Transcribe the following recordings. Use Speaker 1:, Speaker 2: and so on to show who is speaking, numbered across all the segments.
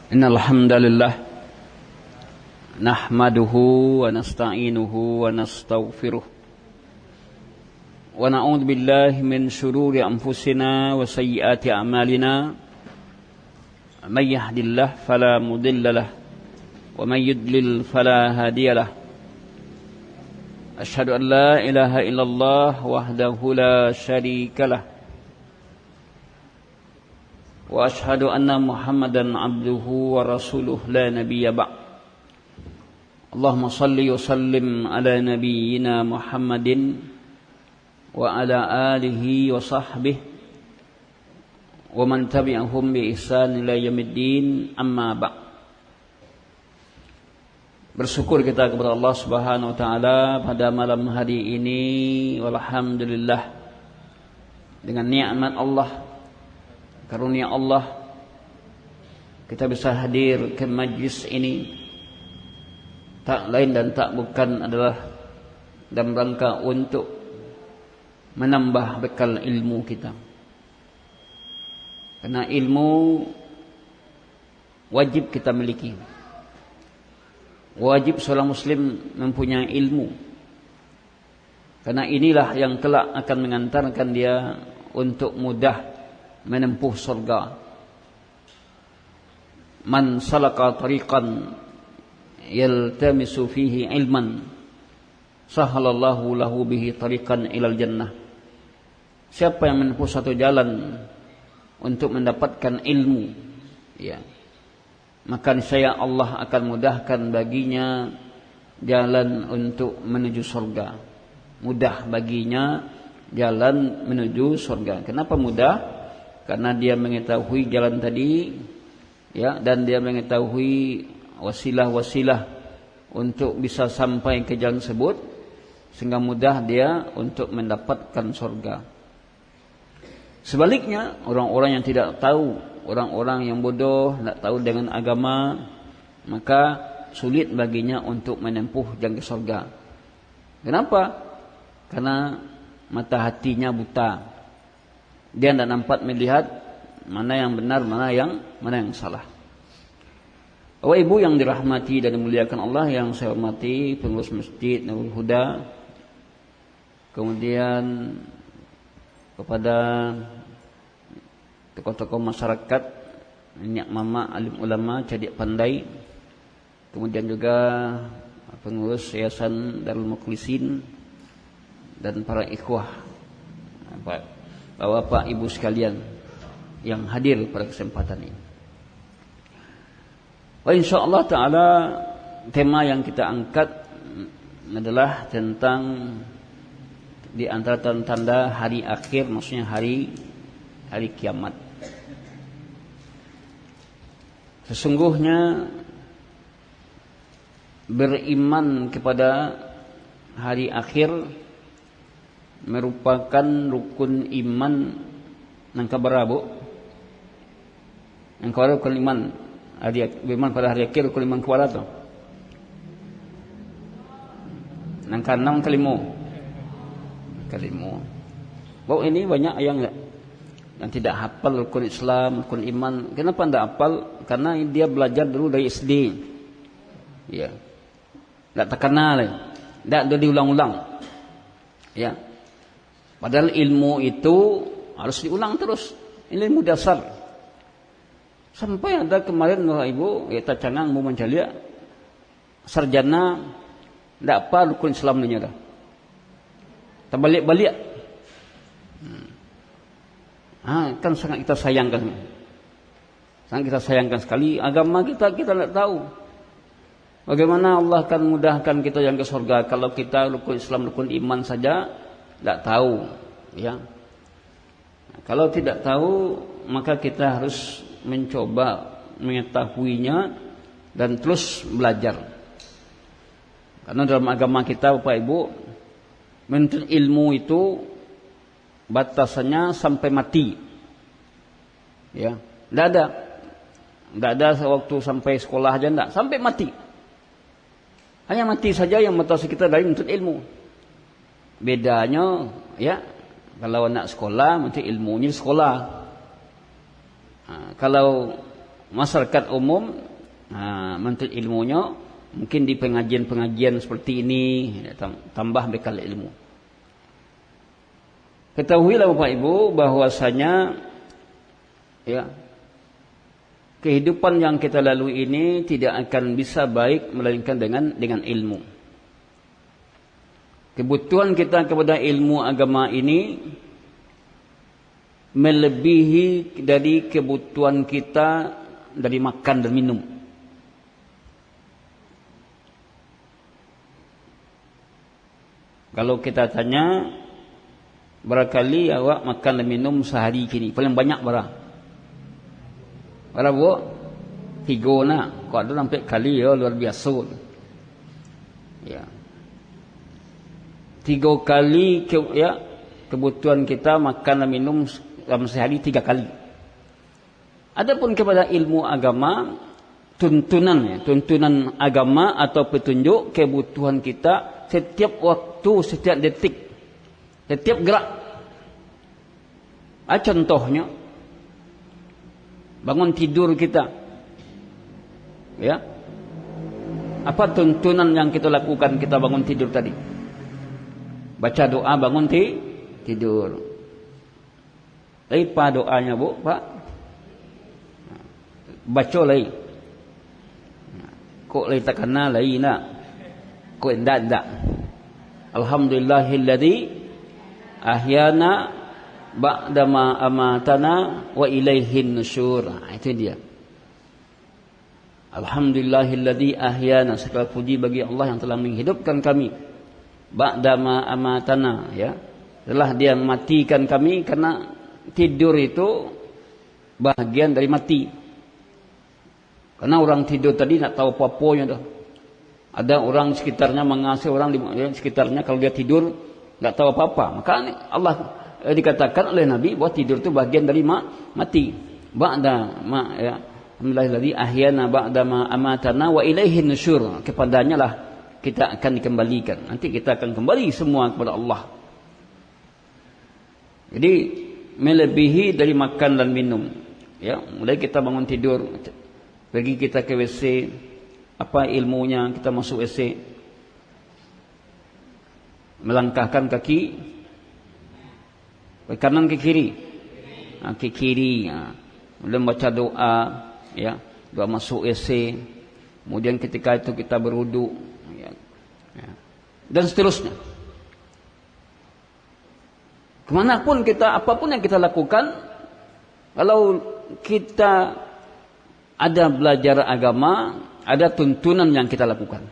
Speaker 1: Innal hamdalillah nahmaduhu wa nasta'inuhu wa nastaghfiruh wa na'udzu billahi min shururi anfusina wa sayyiati a'malina may yahdihillahu fala mudilla lahu wa may yudlil fala hadiya lahu asyhadu an la ilaha illallah wahdahu la syarika lahu wa asyhadu anna Muhammadan abduhu wa rasuluh la nabiyya ba'd. Allahumma salli wa sallim ala nabiyyina Muhammadin wa ala alihi wa sahbihi wa man tabi'ahum bi ihsan ila yaumiddin, amma ba'd. Bersyukur kita kepada Allah Subhanahu wa taala pada malam hari ini, walhamdulillah, dengan nikmat Allah, karunia Allah, kita bisa hadir ke majlis ini. Tak lain dan tak bukan adalah dalam rangka untuk menambah bekal ilmu kita. Karena ilmu wajib kita miliki. Wajib seorang muslim mempunyai ilmu. Karena inilah yang kelak akan mengantarkan dia untuk mudah menempuh surga. Man salaka tariqan yaltamisu fihi ilman sahalallahu lahu bihi tariqan ilal jannah. Siapa yang menempuh satu jalan untuk mendapatkan ilmu, ya, maka niscaya Allah akan mudahkan baginya jalan untuk menuju surga. Mudah baginya jalan menuju surga. Kenapa mudah? Karena dia mengetahui jalan tadi, ya, dan dia mengetahui wasilah-wasilah untuk bisa sampai ke jalan tersebut, sehingga mudah dia untuk mendapatkan surga. Sebaliknya, orang-orang yang tidak tahu, orang-orang yang bodoh, tidak tahu dengan agama, maka sulit baginya untuk menempuh jalan ke surga. Kenapa? Karena mata hatinya buta. Dia tidak nampak melihat mana yang benar, mana yang salah. Bapak Ibu yang dirahmati dan dimuliakan Allah, yang saya hormati pengurus Masjid Nurul Huda, kemudian kepada tokoh-tokoh masyarakat, minyak mama, alim ulama, cerdik pandai, kemudian juga pengurus Yayasan Darul Mukhlisin dan para ikhwah, Bapak Ibu sekalian yang hadir pada kesempatan ini. Insyaallah taala tema yang kita angkat adalah tentang di antara tanda hari akhir, maksudnya hari kiamat. Sesungguhnya beriman kepada hari akhir merupakan rukun iman yang keberapa? Yang keberapa rukun iman? Beriman pada hari akhir rukun iman keberapa tu? Yang keenam kelima. Bahawa ini banyak yang tidak hafal rukun Islam, rukun iman. Kenapa tidak hafal? Karena dia belajar dulu dari SD. Ya. Tak terkenal, tak diulang-ulang. Ya. Padahal ilmu itu harus diulang terus. Ini ilmu dasar. Sampai ada kemarin Bapak Ibu, kita canang mau mencalia sarjana tidak apa rukun Islam ni dah. Terbalik-balik. Kan sangat kita sayangkan. Sangat kita sayangkan sekali agama kita tidak tahu. Bagaimana Allah akan mudahkan kita yang ke surga kalau kita rukun Islam, rukun iman saja tidak tahu, ya. Kalau tidak tahu, maka kita harus mencoba mengetahuinya dan terus belajar. Karena dalam agama kita, Bapak Ibu, menuntut ilmu itu batasannya sampai mati. Ya, tidak ada waktu sampai sekolah aja, tidak, sampai mati. Hanya mati saja yang batasi kita dari menuntut ilmu. Bedanya, ya, kalau anak sekolah, mesti ilmunya sekolah. Kalau masyarakat umum menuntut ilmunya mungkin di pengajian-pengajian seperti ini, tambah bekal ilmu. Ketahuilah Bapak Ibu bahwasanya ya, kehidupan yang kita lalui ini tidak akan bisa baik melainkan dengan ilmu. Kebutuhan kita kepada ilmu agama ini melebihi dari kebutuhan kita dari makan dan minum. Kalau kita tanya, barangkali awak makan dan minum sehari kini paling banyak berapa? Berapa? 3 nak. Kau ada sampai kali ya, luar biasa. Ya. 3 kali kebutuhan kita makan dan minum dalam sehari 3 kali. Adapun kepada ilmu agama, tuntunan agama atau petunjuk kebutuhan kita setiap waktu, setiap detik, setiap gerak. Contohnya bangun tidur kita, ya, apa tuntunan yang kita lakukan kita bangun tidur tadi? Baca doa bangun tidur. Apa doanya Bu, Pak? Baca lagi. Kok lagi tak kenal lagi nak? Kok endak. Alhamdulillahilladzi ahyana ba'dama amatana wa ilaihin nusyur. Itu dia. Alhamdulillahilladzi ahyana, segala puji bagi Allah yang telah menghidupkan kami. Ba'dama amatana, ya. Setelah dia matikan kami, karena tidur itu bahagian dari mati. Karena orang tidur tadi nak tahu apa-apanya dah. Ada orang sekitarnya mengasihi orang di sekitarnya, kalau dia tidur enggak tahu apa-apa. Maka Allah dikatakan oleh Nabi bahwa tidur itu bagian dari mati. Ba'da ma ya alhamdulillahilladzi ahyana ba'da ma amatana wa ilaihin nusyur. Kepadanya lah kita akan dikembalikan. Nanti kita akan kembali semua kepada Allah. Jadi melebihi dari makan dan minum. Ya, mulai kita bangun tidur, pergi kita ke WC, apa ilmunya kita masuk WC, melangkahkan kaki ke kanan ke kiri, ke kiri, kemudian baca doa, ya, doa masuk WC, kemudian ketika itu kita berwudu, ya, dan seterusnya. Kemanapun kita, apapun yang kita lakukan, kalau kita ada belajar agama, ada tuntunan yang kita lakukan.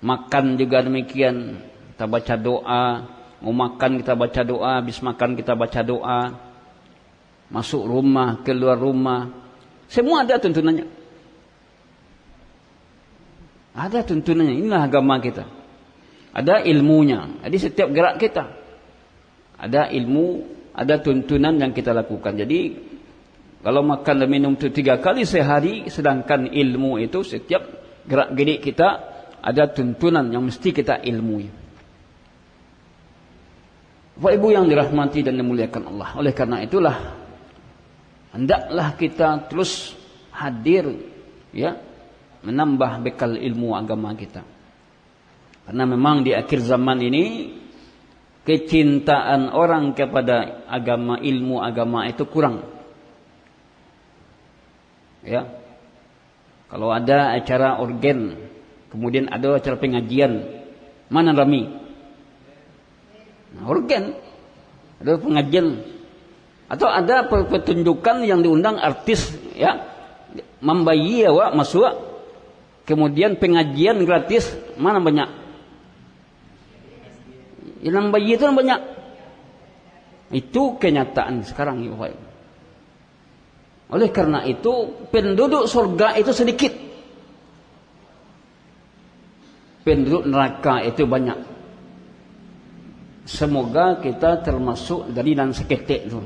Speaker 1: Makan juga demikian, kita baca doa. Mau makan kita baca doa, habis makan kita baca doa. Masuk rumah, keluar rumah, semua ada tuntunannya. Ada tuntunannya, inilah agama kita. Ada ilmunya. Jadi setiap gerak kita ada ilmu, ada tuntunan yang kita lakukan. Jadi kalau makan dan minum itu 3 kali sehari, sedangkan ilmu itu setiap gerak-gerik kita ada tuntunan yang mesti kita ilmui. Bapak Ibu yang dirahmati dan dimuliakan Allah. Oleh karena itulah hendaklah kita terus hadir, ya, menambah bekal ilmu agama kita. Karena memang di akhir zaman ini kecintaan orang kepada agama, ilmu agama itu kurang. Ya. Kalau ada acara organ, kemudian ada acara pengajian, mana rami? Nah, organ, ada pengajian, atau ada pertunjukan yang diundang artis, ya, membayi awak masuk, kemudian pengajian gratis, mana banyak? Yang bayi itu banyak. Itu kenyataan sekarang, ya Bapak. Oleh karena itu penduduk surga itu sedikit, penduduk neraka itu banyak. Semoga kita termasuk dari dan seketik itu.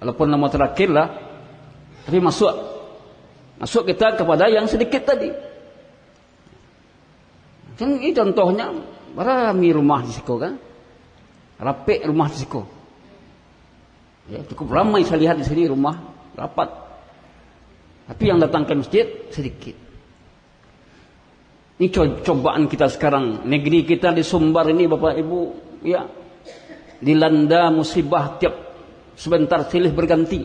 Speaker 1: Walaupun nama terakhir lah, tapi masuk kita kepada yang sedikit tadi. Ini contohnya, rami rumah di situ kan, rapik rumah di situ. Ya, cukup ramai saya lihat di sini rumah rapat. Tapi yang datang ke masjid sedikit. Ini cobaan kita sekarang. Negeri kita di Sumbar ini Bapak Ibu, ya, dilanda musibah tiap sebentar silih berganti.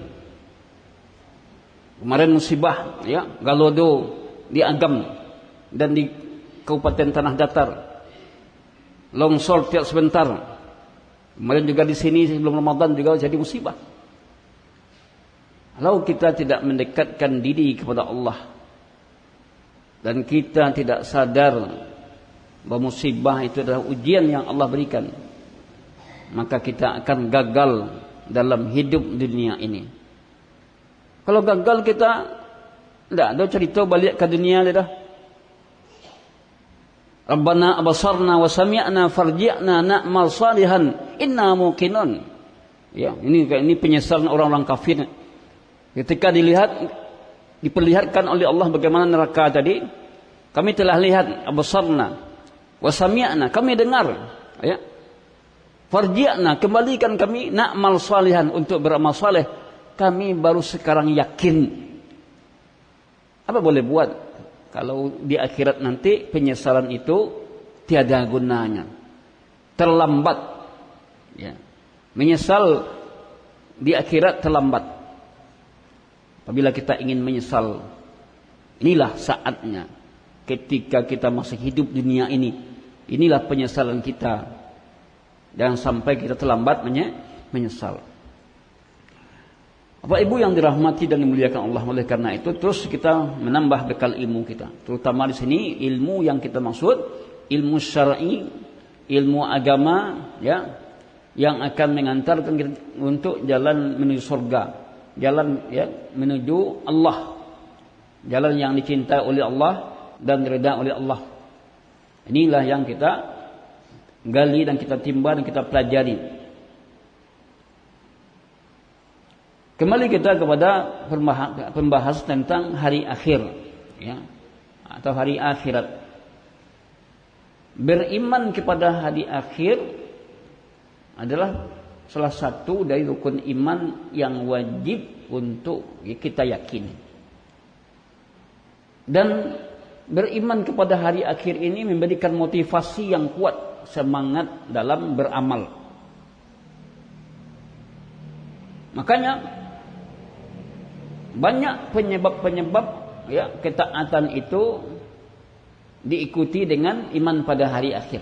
Speaker 1: Kemarin musibah, ya, Galodo di Agam dan di Kabupaten Tanah Datar. Longsor tiap sebentar. Kemarin juga di sini sebelum Ramadan juga jadi musibah. Kalau kita tidak mendekatkan diri kepada Allah dan kita tidak sadar bahwa musibah itu adalah ujian yang Allah berikan, maka kita akan gagal dalam hidup dunia ini. Kalau gagal kita tidak ada cerita balik ke dunia dah. Rabbana abasarna wa sami'na farji'na na'mal salihan inna muqinun. Ya, ini penyesalan orang-orang kafir. Ketika diperlihatkan oleh Allah bagaimana neraka tadi, kami telah lihat, abasarna wa sami'na, kami dengar, ya. Farji'na, kembalikan kami na'mal salihan, untuk beramal saleh. Kami baru sekarang yakin. Apa boleh buat kalau di akhirat nanti penyesalan itu tiada gunanya, terlambat, ya. Menyesal di akhirat terlambat. Apabila kita ingin menyesal, inilah saatnya. Ketika kita masih hidup dunia ini, inilah penyesalan kita. Jangan sampai kita terlambat menyesal. Bapak Ibu yang dirahmati dan dimuliakan Allah, oleh karena itu terus kita menambah bekal ilmu kita. Terutama di sini ilmu yang kita maksud ilmu syar'i, ilmu agama, ya, yang akan mengantarkan kita untuk jalan menuju surga, jalan, ya, menuju Allah, jalan yang dicintai oleh Allah dan diridai oleh Allah. Inilah yang kita gali dan kita timba dan kita pelajari. Kembali kita kepada pembahas tentang hari akhir, ya, atau hari akhirat. Beriman kepada hari akhir adalah salah satu dari rukun iman yang wajib untuk kita yakini. Dan beriman kepada hari akhir ini memberikan motivasi yang kuat, semangat dalam beramal. Makanya banyak penyebab-penyebab, ya, ketaatan itu diikuti dengan iman pada hari akhir.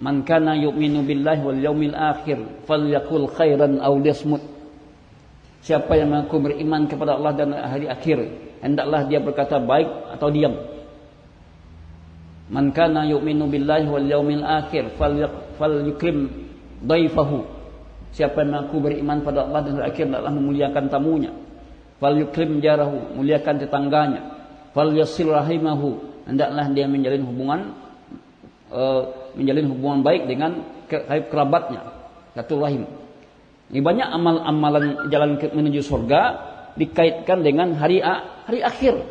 Speaker 1: Man kana yu'minu billahi wal yaumil akhir falyaqul khairan aw liyasmut. Siapa yang mengaku beriman kepada Allah dan hari akhir, hendaklah dia berkata baik atau diam. Man kana yu'minu billahi wal yaumil akhir falyukrim dhaifahu. Siapa yang mengaku beriman pada Allah dan hari akhir, hendaklah memuliakan tamunya. Falyukrim jarahu, muliakan tetangganya. Falyasil rahimahu, hendaklah dia menjalin hubungan baik dengan kerabatnya, satu rahim. Ini banyak amal-amalan jalan menuju surga dikaitkan dengan hari akhir.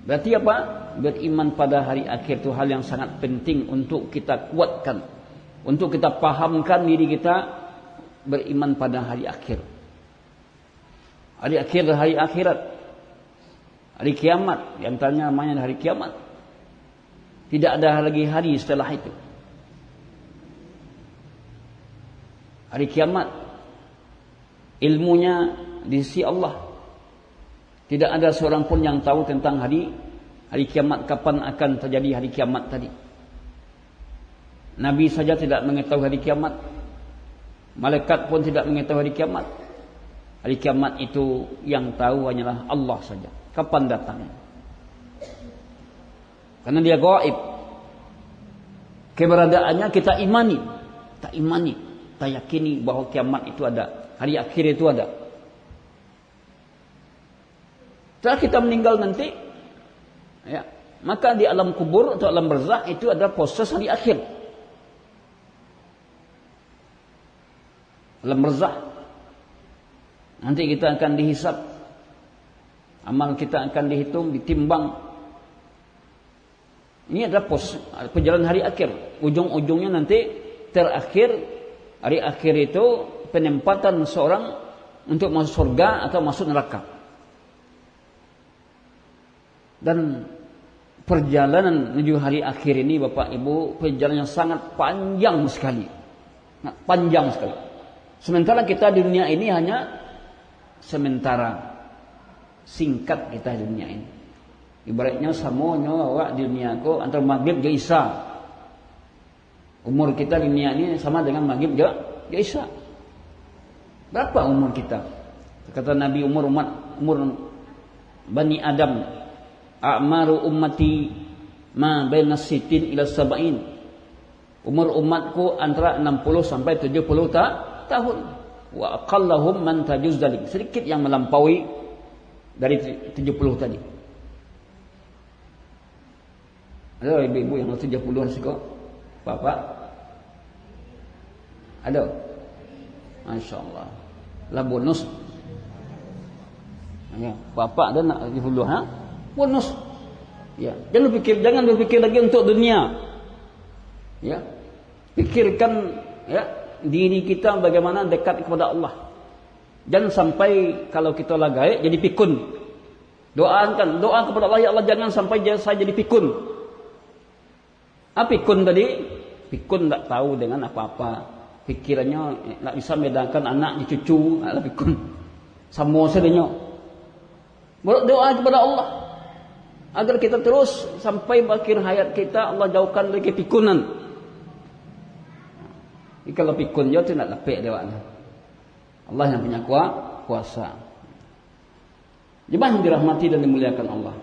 Speaker 1: Berarti apa? Beriman pada hari akhir itu hal yang sangat penting untuk kita kuatkan, untuk kita pahamkan diri kita beriman pada hari akhir. Hari akhir adalah hari akhirat, hari kiamat. Di antaranya namanya hari kiamat. Tidak ada lagi hari setelah itu. Hari kiamat, ilmunya di sisi Allah. Tidak ada seorang pun yang tahu tentang hari kiamat, kapan akan terjadi hari kiamat tadi. Nabi saja tidak mengetahui hari kiamat. Malaikat pun tidak mengetahui hari kiamat. Hari kiamat itu yang tahu hanyalah Allah saja. Kapan datangnya? Karena dia gaib. Keberadaannya kita imani. Kita imani. Kita yakini bahwa kiamat itu ada. Hari akhir itu ada. Setelah kita meninggal nanti, ya, maka di alam kubur atau alam barzakh itu ada proses hari akhir. Alam barzakh. Nanti kita akan dihisab. Amal kita akan dihitung, ditimbang. Ini adalah perjalanan hari akhir. Ujung-ujungnya nanti terakhir, hari akhir itu penempatan seorang untuk masuk surga atau masuk neraka. Dan perjalanan menuju hari akhir ini Bapak Ibu, perjalanan yang sangat panjang sekali. Panjang sekali. Sementara kita di dunia ini hanya sementara, singkat kita di dunia ini. Ibaratnya samonyo awak di dunia ko antara maghrib ke isya. Umur kita di dunia ini sama dengan maghrib ke isya. Berapa umur kita? Kata Nabi, umur Bani Adam, a'maru ummati ma baina sittin ila sab'in. Umur umatku antara 60 sampai 70 tahun. Wa aqallahum man tajuz dalik. Sedikit yang melampaui dari 70 tadi. Ada ibu-ibu yang 70-an siko? Bapak? Ada? Masya Allah. Lah bonus. Ya, bapak ada nak 70, ha? Bonus. Ya, jangan berpikir lagi untuk dunia. Ya. Pikirkan ya diri kita bagaimana dekat kepada Allah. Jangan sampai kalau kita lagai jadi pikun. Doa kepada Allah, ya Allah jangan sampai saya jadi pikun. Apa pikun tadi? Pikun tak tahu dengan apa-apa. Pikirannya tak bisa membedakan anak di cucu, adalah pikun. Sama saja. Berdoa kepada Allah agar kita terus sampai akhir hayat kita Allah jauhkan dari kepikunan. Kalau pikun dia tu nak lepek dia wakna. Allah yang punya kuasa. Jemaah yang dirahmati dan dimuliakan Allah.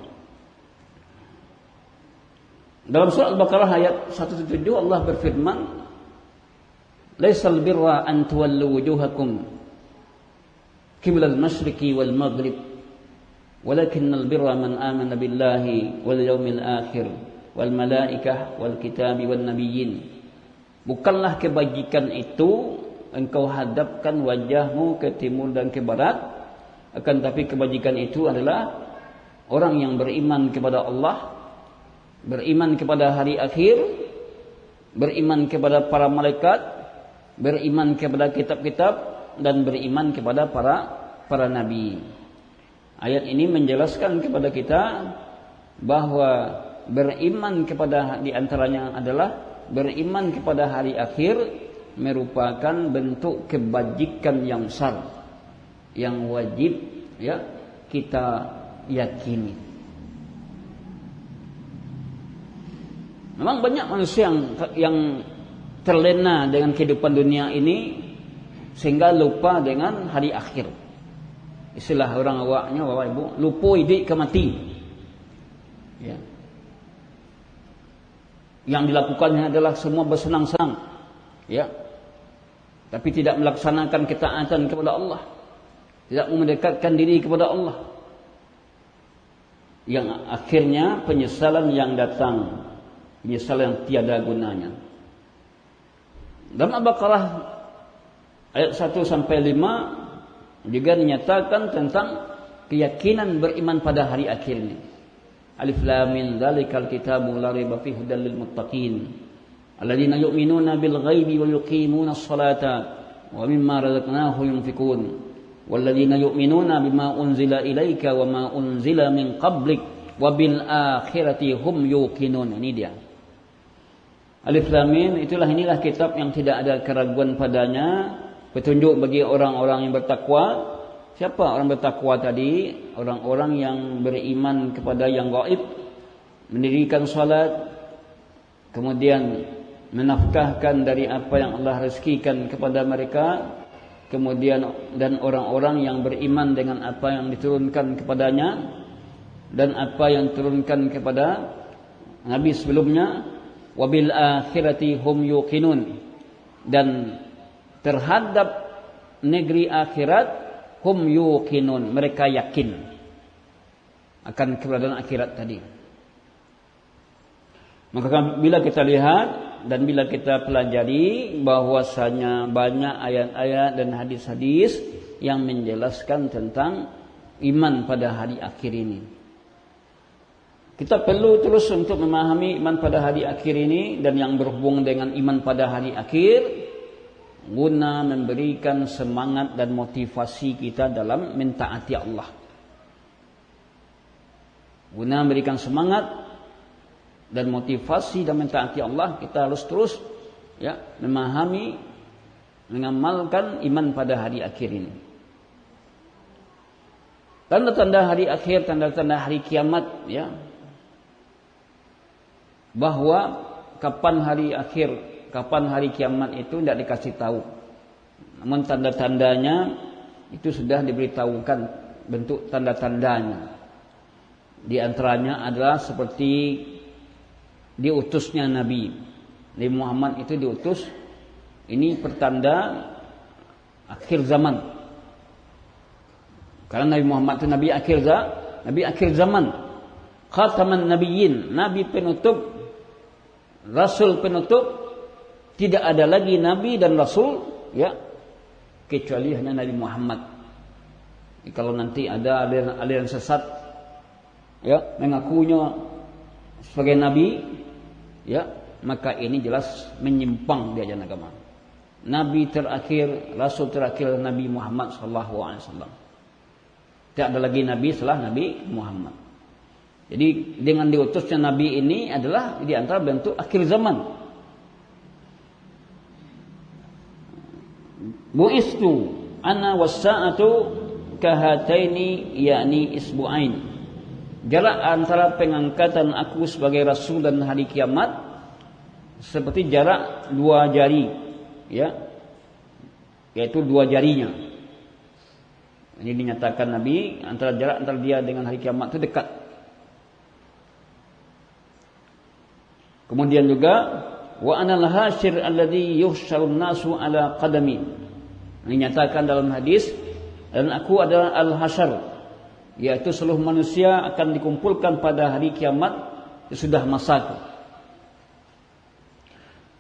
Speaker 1: Dalam surah Al-Baqarah ayat 107 Allah berfirman, "Laisal birra an tuwallu wujuhakum qiblal masyriqi wal maghrib, walakinnal birra man amana billahi wal yawmil akhir wal malaikah wal kitabi wan nabiyyin." Bukanlah kebajikan itu engkau hadapkan wajahmu ke timur dan ke barat, akan tapi kebajikan itu adalah orang yang beriman kepada Allah, beriman kepada hari akhir, beriman kepada para malaikat, beriman kepada kitab-kitab, dan beriman kepada para nabi. Ayat ini menjelaskan kepada kita bahwa beriman kepada di antaranya adalah beriman kepada hari akhir merupakan bentuk kebajikan yang besar yang wajib ya kita yakini. Memang banyak manusia yang terlena dengan kehidupan dunia ini sehingga lupa dengan hari akhir. Istilah orang awaknya Bapak Ibu, lupa hidup ke mati. Ya. Yang dilakukannya adalah semua bersenang-senang, ya. Tapi tidak melaksanakan ketaatan kepada Allah, tidak mendekatkan diri kepada Allah. Yang akhirnya penyesalan yang datang, penyesalan yang tiada gunanya. Dalam Al-Baqarah ayat 1 sampai 5 juga dinyatakan tentang keyakinan beriman pada hari akhir ini. Alif lam mim dzalikal kitabu la raiba fihi hudal lil muttaqin alladzina yu'minuna bil ghaibi wa yuqimuna as-salata wa mimma razaqnahum yunfikun walladzina yu'minuna bima unzila ilaika wa ma unzila min qablik wa bil akhirati hum yuqinun. Ini dia Alif lam mim. Inilah kitab yang tidak ada keraguan padanya, petunjuk bagi orang-orang yang bertakwa. Siapa orang bertakwa tadi? Orang-orang yang beriman kepada yang gaib, mendirikan salat, kemudian menafkahkan dari apa yang Allah rezekikan kepada mereka, kemudian dan orang-orang yang beriman dengan apa yang diturunkan kepadanya dan apa yang diturunkan kepada nabi sebelumnya, wabil akhirati hum yuqinun, dan terhadap negeri akhirat hum yuqinun, mereka yakin akan keberadaan akhirat tadi. Maka bila kita lihat dan bila kita pelajari bahwasanya banyak ayat-ayat dan hadis-hadis yang menjelaskan tentang iman pada hari akhir ini. Kita perlu terus untuk memahami iman pada hari akhir ini dan yang berhubung dengan iman pada hari akhir. guna memberikan semangat dan motivasi kita dalam mentaati Allah. Guna memberikan semangat dan motivasi dalam mentaati Allah, kita harus terus memahami, mengamalkan iman pada hari akhir ini. Tanda-tanda hari akhir, tanda-tanda hari kiamat, bahwa kapan hari akhir, kapan hari kiamat itu tidak dikasih tahu. Namun tanda-tandanya itu sudah diberitahukan, bentuk tanda-tandanya. Di antaranya adalah seperti diutusnya Nabi Muhammad itu diutus. Ini pertanda akhir zaman. Karena Nabi Muhammad itu Nabi akhir zaman. Khataman Nabiyyin, Nabi penutup, Rasul penutup. Tidak ada lagi Nabi dan Rasul kecuali hanya Nabi Muhammad. Kalau nanti ada aliran sesat mengakunya sebagai Nabi, maka ini jelas menyimpang di ajaran agama. Nabi terakhir, Rasul terakhir Nabi Muhammad SAW. Tidak ada lagi Nabi setelah Nabi Muhammad. Jadi dengan diutusnya Nabi ini adalah di antara bentuk akhir zaman. Bu'istu ana was-sa'atu kahataini yakni isbu'ain. Jarak antara pengangkatan aku sebagai Rasul dan hari kiamat seperti jarak dua jari, yaitu dua jarinya. Ini dinyatakan Nabi jarak antara dia dengan hari kiamat itu dekat. Kemudian juga wa anal hasyir alladhi yuhsyarun nasu ala qadami. Dinyatakan dalam hadis, dan aku adalah al-hasyar, yaitu seluruh manusia akan dikumpulkan pada hari kiamat sudah masaku.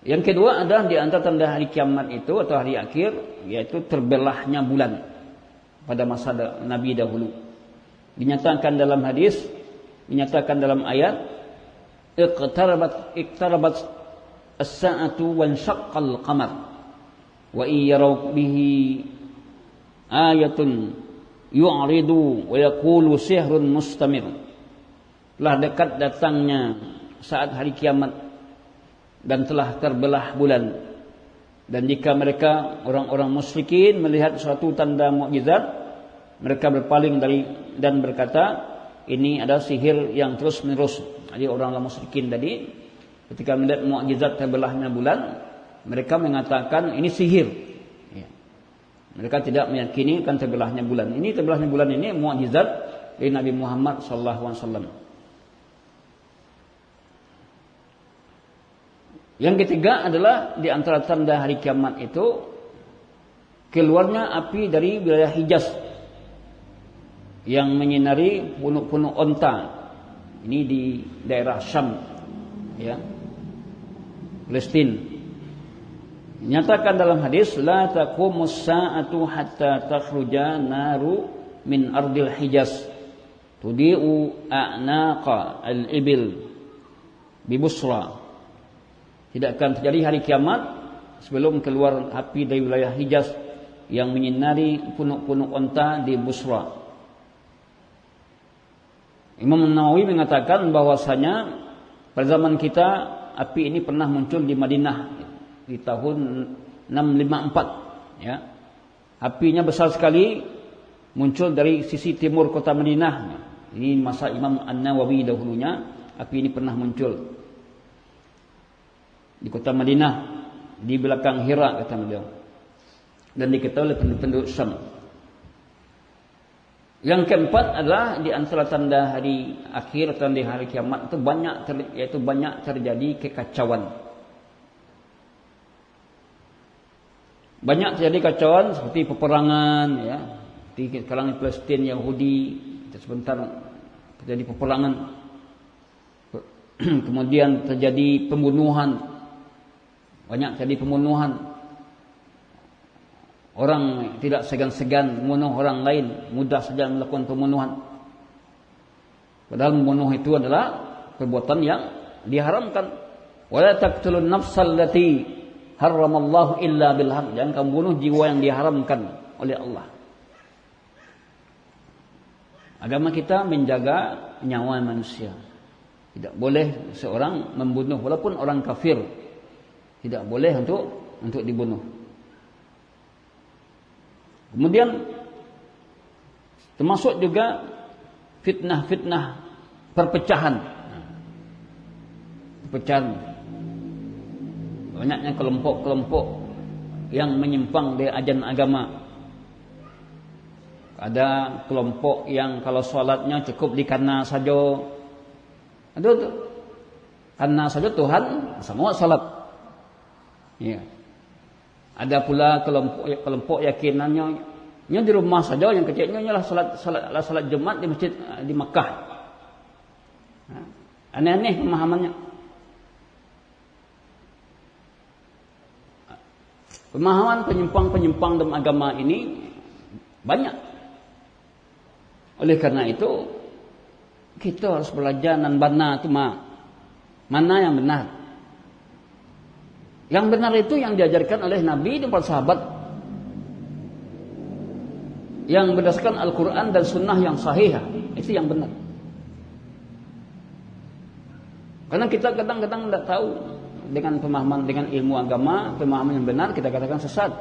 Speaker 1: Yang kedua adalah di antara tanda hari kiamat itu atau hari akhir, yaitu terbelahnya bulan pada masa Nabi dahulu. Dinyatakan dalam hadis, dinyatakan dalam ayat, iqtarabat as-sa'atu wa insyaqqal qamar wa in yaraw bihi ayatun yu'ridu wa yaqulu sihrun mustamir. Telah dekat datangnya saat hari kiamat dan telah terbelah bulan. Dan jika mereka orang-orang musyrikin melihat suatu tanda mukjizat, mereka berpaling dari dan berkata, ini adalah sihir yang terus menerus. Jadi orang-orang musyrikin tadi ketika melihat mukjizat terbelahnya bulan, mereka mengatakan ini sihir. Mereka tidak meyakini kan terbelahnya bulan. Ini terbelahnya bulan ini mukjizat dari Nabi Muhammad SAW. Yang ketiga adalah di antara tanda hari kiamat itu keluarnya api dari wilayah Hijaz yang menyinari punuk-punuk onta. Ini di daerah Syam, Palestina. Nyatakan dalam hadis, la taqumus sa'atu hatta takhruja naru min ardil Hijaz tudi'u a'naqa al-ibil bi Busra. Tidak akan terjadi hari kiamat sebelum keluar api dari wilayah Hijaz yang menyinari punuk-punuk onta di Busra. Imam Nawawi mengatakan bahwasanya pada zaman kita api ini pernah muncul di Madinah di tahun 654. Apinya besar sekali, muncul dari sisi timur kota Madinah. Ini masa Imam An-Nawawi dahulunya, api ini pernah muncul di kota Madinah, di belakang Hira kata beliau, dan diketahui oleh penduduk Syam. Yang keempat adalah di antara tanda hari akhir, tanda hari kiamat itu banyak terjadi kekacauan. Banyak terjadi kekacauan seperti peperangan, di kalangan Palestina Yahudi, sebentar terjadi peperangan. Kemudian terjadi pembunuhan. Banyak terjadi pembunuhan. Orang tidak segan-segan membunuh orang lain, mudah saja melakukan pembunuhan. Padahal membunuh itu adalah perbuatan yang diharamkan. Wala taqtulun nafsal lati haramallahu illa bil haq. Jangan kamu bunuh jiwa yang diharamkan oleh Allah. Agama kita menjaga nyawa manusia. Tidak boleh seorang membunuh walaupun orang kafir. Tidak boleh untuk dibunuh. Kemudian termasuk juga fitnah-fitnah perpecahan. Banyaknya kelompok-kelompok yang menyimpang dari ajaran agama. Ada kelompok yang kalau sholatnya cukup dikana saja. Ada tu. Karena saja Tuhan semua sholat. Ya. Ada pula kelompok yakinannya di rumah saja yang kecilnya ialah salat Jumat di masjid di Makkah. Aneh-aneh pemahamannya. Pemahaman penyimpang-penyimpang dalam agama ini banyak. Oleh karena itu kita harus belajar dan bana itu mana yang benar. Yang benar itu yang diajarkan oleh Nabi dan para sahabat, yang berdasarkan Al-Quran dan Sunnah yang sahih. Itu yang benar. Karena kita kadang-kadang tidak tahu dengan pemahaman, dengan ilmu agama, pemahaman yang benar kita katakan sesat,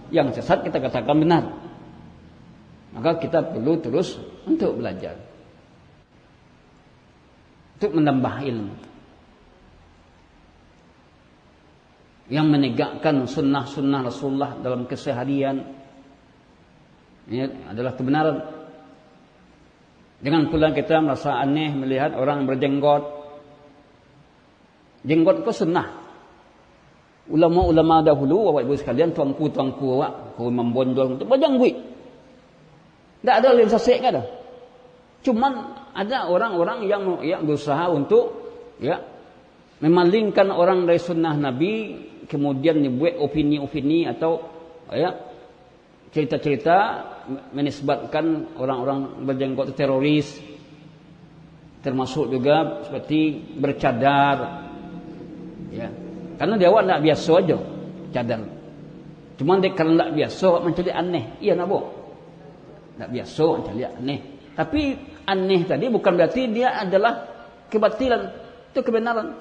Speaker 1: yang sesat kita katakan benar. Maka kita perlu terus untuk belajar, untuk menambah ilmu yang menegakkan sunnah-sunnah Rasulullah dalam keseharian. Ini adalah kebenaran. Jangan pula kita merasa aneh melihat orang berjenggot. Jenggot itu sunnah. Ulama-ulama dahulu, bapak ibu sekalian, tuanku-tuanku awak, kau membondol untuk berjenggot. Tak ada yang sesek ada. Cuman ada orang-orang yang berusaha untuk memalingkan orang dari sunnah Nabi, kemudian dibuat opini-opini atau cerita-cerita menisbatkan orang-orang berjenggot itu teroris. Termasuk juga seperti bercadar. Ya. Karena dia awak tak biasa aja cadar. Cuman dia kalau tak biasa macam dia aneh. Iya nak boh. Tak biasa macam dia aneh. Tapi aneh tadi bukan berarti dia adalah kebatilan. Itu kebenaran.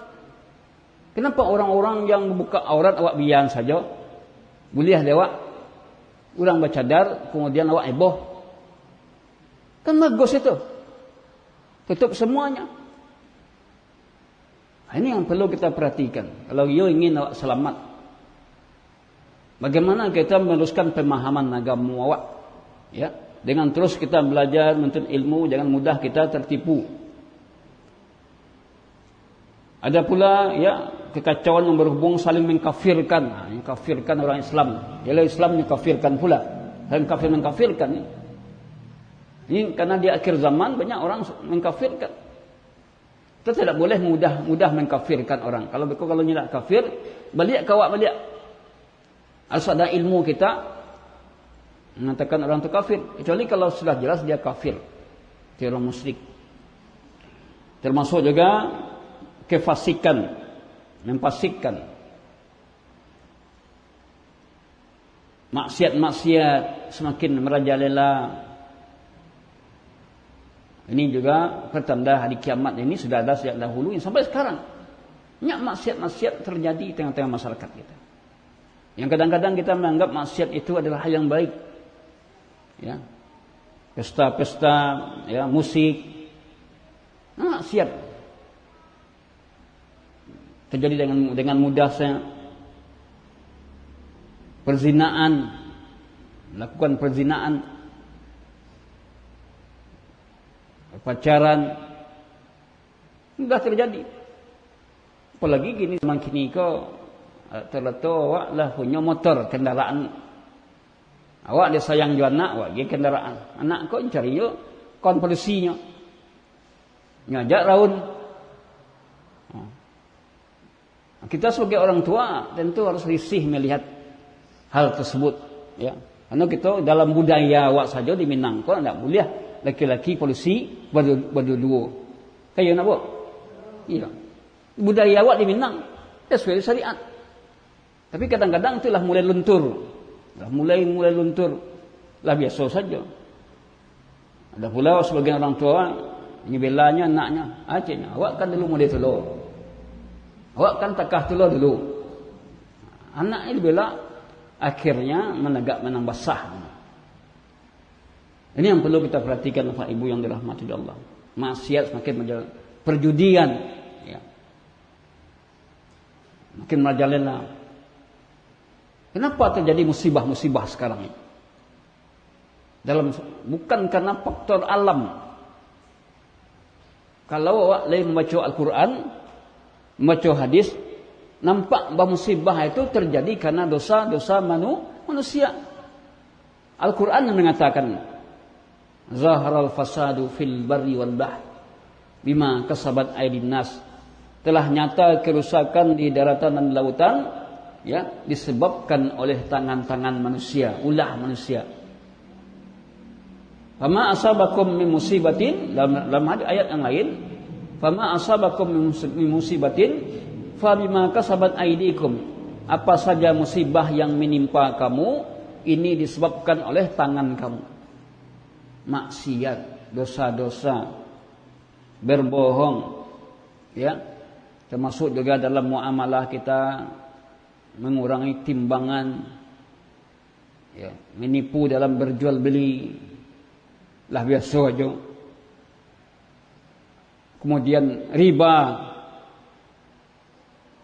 Speaker 1: Kenapa orang-orang yang membuka aurat awak biang saja boleh dia awak orang bercadar kemudian awak heboh? Kan bagus itu. Tutup semuanya. Ini yang perlu kita perhatikan. Kalau you ingin awak selamat, bagaimana kita meneruskan pemahaman agama awak? Ya, dengan terus kita belajar menuntut ilmu, jangan mudah kita tertipu. Ada pula kekacauan yang berhubung saling mengkafirkan. Mengkafirkan orang Islam. Ialah Islam mengkafirkan pula. Saling kafir mengkafirkan. Ini karena di akhir zaman banyak orang mengkafirkan. Kita tidak boleh mudah mengkafirkan orang. Kalau tidak kafir, balik kawak balik. Harus ada ilmu kita mengatakan orang itu kafir. Kecuali kalau sudah jelas dia kafir, dia orang musyrik. Termasuk juga kefasikan, memfasikkan, maksiat semakin merajalela. Ini juga pertanda hari kiamat ini sudah ada sejak dahulu yang sampai sekarang. Banyak maksiat-maksiat terjadi di tengah-tengah masyarakat kita. Yang kadang-kadang kita menganggap maksiat itu adalah hal yang baik. Ya. Pesta-pesta, musik. Maksiat. Terjadi dengan mudahnya. Perzinaan. Melakukan perzinaan. Pacaran sudah terjadi. Apalagi gini zaman kini kau terletak awak lah punya motor kendaraan. Awak dia sayang jual anak awak dia kendaraan. Anak kau cari yo kon polisinya. Ngajak raun. Kita sebagai orang tua tentu harus risih melihat hal tersebut, ya. Karena kita dalam budaya awak saja di Minang kau tidak boleh laki-laki polisi berdua. Kayak nak buat? Iya. Budaya awak di Minang sesuai syariat. Tapi kadang-kadang itulah mulai luntur. Mulai luntur. Lah biasa saja. Ada pula sebagian orang tua nyebelanya anaknya, acehnya, awak kan dulu model telur. Awak kan takah telur dulu. Anak ini dibela, akhirnya menegak menambah sah. Ini yang perlu kita perhatikan Bapak Ibu yang dirahmati Allah. Maksiat semakin menjalan, perjudian ya. Makin merajalela. Kenapa terjadi musibah-musibah sekarang ini? Bukan karena faktor alam. Kalau awak lain membaca Al-Quran, membaca hadis, nampak bahawa musibah itu terjadi karena dosa-dosa manusia. Al-Quran yang mengatakan, Zaharal fasadu fil barri wal bahr bima kasabat aydin nas. Telah nyata kerusakan di daratan dan lautan ya, disebabkan oleh tangan-tangan manusia, ulah manusia. Fama asabakum min musibatin, dalam ayat yang lain, fama asabakum min musibatin fa bima kasabat aydikum. Apa saja musibah yang menimpa kamu, ini disebabkan oleh tangan kamu. Maksiat, dosa-dosa, berbohong, ya, termasuk juga dalam muamalah kita mengurangi timbangan, ya, menipu dalam berjual beli. Lah biasa aja. Kemudian riba.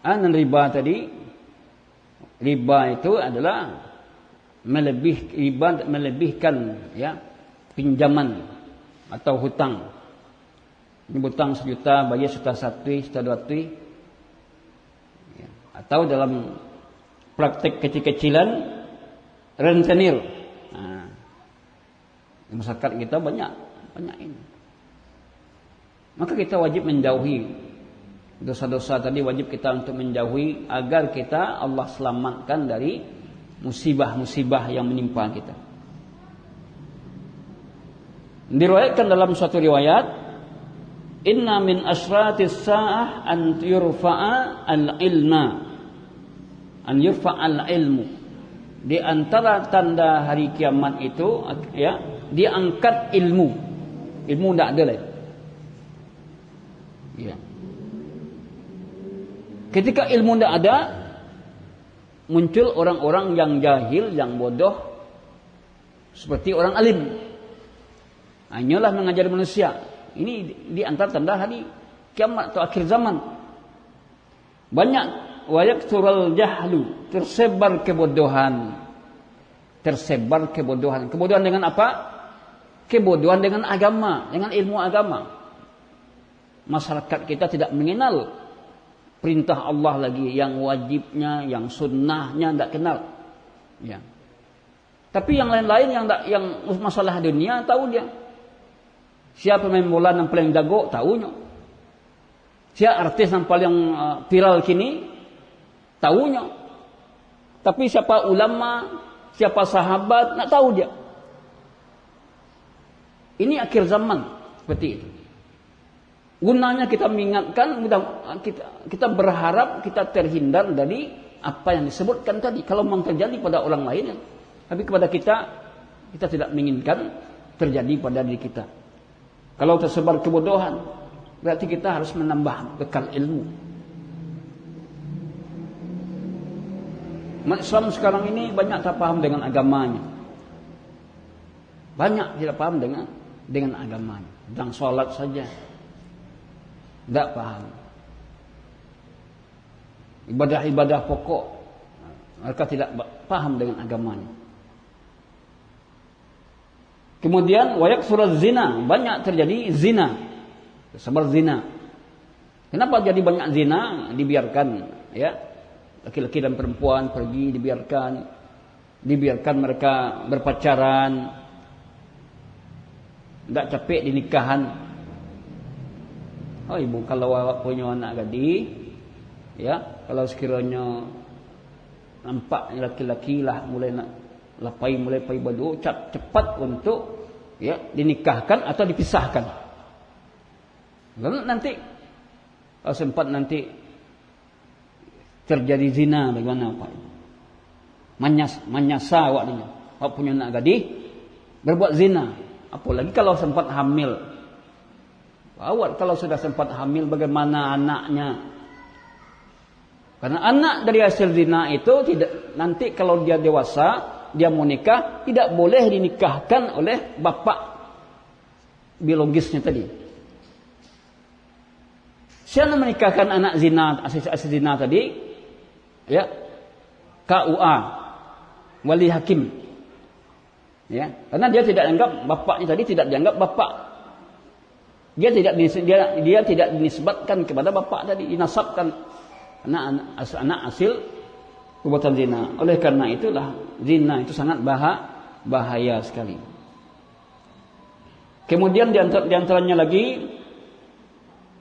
Speaker 1: Riba tadi, riba itu adalah melebihkan ya pinjaman atau hutang. Ini hutang 1 juta, bayar 1,1, 1,2. Ya. Atau dalam praktek kecil-kecilan rentenir. Masyarakat kita banyak ini. Maka kita wajib menjauhi dosa-dosa tadi, wajib kita untuk menjauhi agar kita Allah selamatkan dari musibah-musibah yang menimpa kita. Diriwayatkan dalam suatu riwayat, inna min asratis sa'ah an yurfa'a al-ilma, an yurfa'a al-ilmu. Di antara tanda hari kiamat itu ya, diangkat ilmu. Ilmu tidak ada lagi. Ya. Ketika ilmu tidak ada, muncul orang-orang yang jahil, yang bodoh, seperti orang alim. Hanyalah mengajar manusia. Ini di antara tanda hari kiamat atau akhir zaman. Banyak wayak sural jahlu, tersebar kebodohan. Kebodohan dengan apa? Kebodohan dengan agama, dengan ilmu agama. Masyarakat kita tidak mengenal perintah Allah lagi, yang wajibnya, yang sunnahnya tidak kenal. Ya. Tapi yang lain-lain yang masalah dunia tahu dia. Siapa pemain bola yang paling jago tahunya. Siapa artis yang paling viral kini tahunya. Tapi siapa ulama, siapa sahabat nak tahu dia. Ini akhir zaman seperti itu. Gunanya kita mengingatkan, kita berharap kita terhindar dari apa yang disebutkan tadi. Kalau memang terjadi pada orang lain, tapi kepada kita tidak menginginkan terjadi pada diri kita. Kalau tersebar kebodohan, berarti kita harus menambah bekal ilmu. Umat Islam sekarang ini banyak tak paham dengan agamanya. Banyak tidak paham dengan agamanya. Tentang sholat saja tidak paham. Ibadah-ibadah pokok mereka tidak paham dengan agamanya. Kemudian wayak surat zina, banyak terjadi zina, tersebar zina. Kenapa jadi banyak zina? Dibiarkan, ya, laki-laki dan perempuan pergi, dibiarkan mereka berpacaran, tidak capek di nikahan. Oh ibu, kalau awak punya anak gadis, ya, kalau sekiranya nampak laki-laki lah mulai nak mulai pai badu, cepat untuk ya dinikahkan atau dipisahkan. Lalu nanti kalau sempat nanti terjadi zina, bagaimana Pak? Manyasa awak ni. Awak punya anak gadis berbuat zina. Apalagi kalau sempat hamil. Awak kalau sudah sempat hamil bagaimana anaknya? Karena anak dari hasil zina itu tidak, nanti kalau dia dewasa, dia mau nikah, tidak boleh dinikahkan oleh bapak biologisnya tadi. Siapa menikahkan anak zina, hasil zina tadi? Ya, KUA, wali hakim. Ya, karena dia tidak dianggap bapaknya tadi, tidak dianggap bapak. Dia tidak dinisbatkan kepada bapak tadi, dinasabkan anak hasil perbuatan zina. Oleh karena itulah zina itu sangat bahaya sekali. Kemudian di antaranya lagi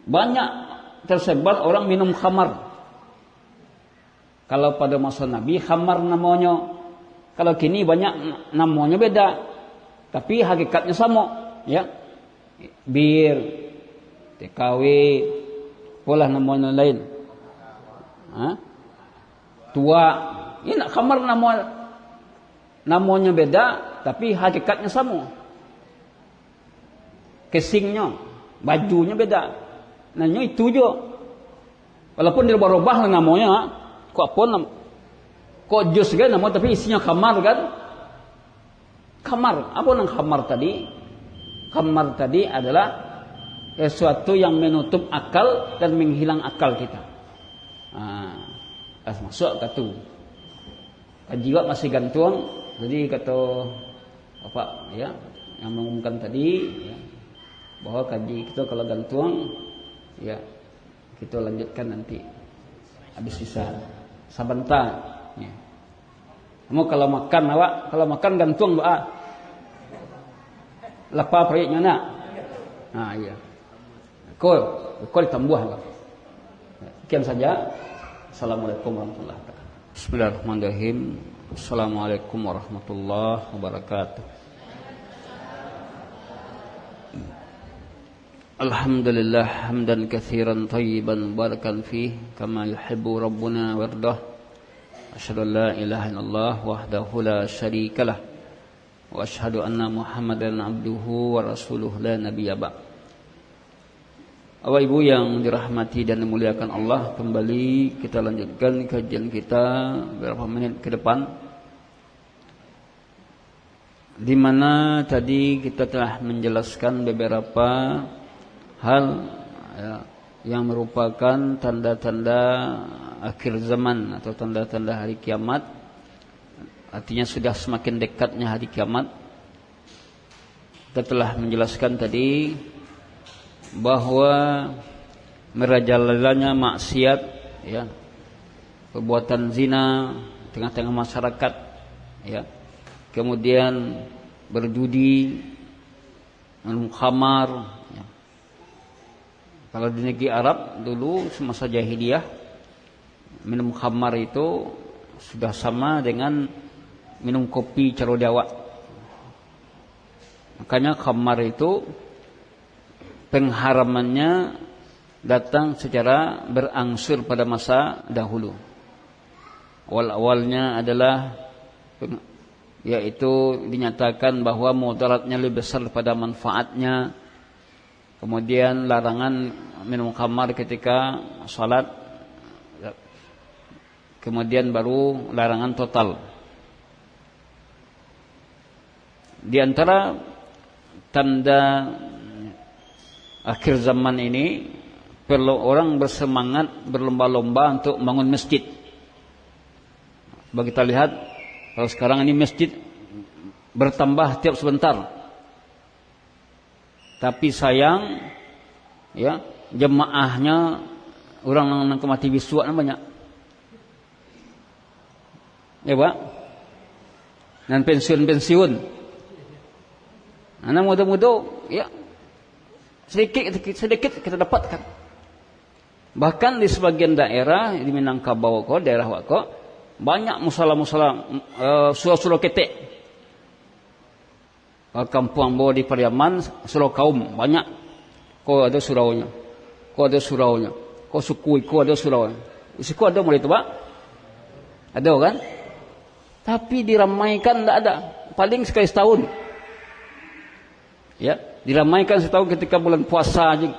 Speaker 1: banyak tersebar orang minum khamar. Kalau pada masa Nabi khamar namanya, kalau kini banyak namanya beda, tapi hakikatnya sama, ya. Bir, TKW, pola namanya lain. Tua, ini nak khamar namanya beda, tapi hakikatnya sama. Casingnya, bajunya beda. Nanya itu je. Walaupun dirubah-rubah namanya, kok jus kan namanya, tapi isinya khamar kan? Khamar, apa nang khamar tadi? Khamar tadi adalah sesuatu yang menutup akal dan menghilang akal kita. Masuk katu. Jiwa masih gantung, jadi kata apa ya yang mengumumkan tadi ya, bahwa kaji kita kalau gantung ya kita lanjutkan nanti habis sisa sebentar ya. Kamu kalau makan gantung doa lapar perutnya nak. Iya. Kau ditambah lah. Sekian saja. Assalamualaikum warahmatullahi wabarakatuh. Bismillahirrahmanirrahim. Assalamualaikum warahmatullahi wabarakatuh. Alhamdulillah hamdan katsiran thayyiban barakan fih kama yuhibbu rabbuna wardah. Asyhadu an la ilaha illallah wahdahu la syarikalah wa asyhadu anna Muhammadan abduhu wa rasuluhu la nabiyya ba'd. Bapak Ibu yang dirahmati dan dimuliakan Allah, kembali kita lanjutkan kajian kita beberapa menit ke depan, di mana tadi kita telah menjelaskan beberapa hal ya, yang merupakan tanda-tanda akhir zaman atau tanda-tanda hari kiamat. Artinya sudah semakin dekatnya hari kiamat. Kita telah menjelaskan tadi bahwa merajalelanya maksiat ya, perbuatan zina tengah-tengah masyarakat ya, kemudian berjudi, minum khamar ya. Kalau di negeri Arab dulu semasa jahiliyah minum khamar itu sudah sama dengan minum kopi caro Jawa. Makanya khamar itu pengharamannya datang secara berangsur pada masa dahulu. Awal-awalnya adalah yaitu dinyatakan bahwa mudaratnya lebih besar daripada manfaatnya. Kemudian larangan minum khamar ketika salat. Kemudian baru larangan total. Di antara tanda akhir zaman ini perlu orang bersemangat berlomba-lomba untuk bangun masjid. Bagi kita lihat kalau sekarang ini masjid bertambah tiap sebentar. Tapi sayang ya, jemaahnya orang yang kemati biswa banyak. Ya, Pak. Dan pensiun-pensiun. Anak muda-muda ya sedikit kita dapatkan. Bahkan di sebagian daerah di Minangkabau ko, daerah wako banyak musala-musala surau-surau ketek. Kampung Ambo di Pariaman, surau kaum banyak. Ko ada suraunya. Ko sukui ko ada suraunya. Suku ada mulai itu, Pak? Ada kan? Tapi diramaikan tidak ada. Paling sekali setahun. Ya, diramaikan setahun ketika bulan puasa aja.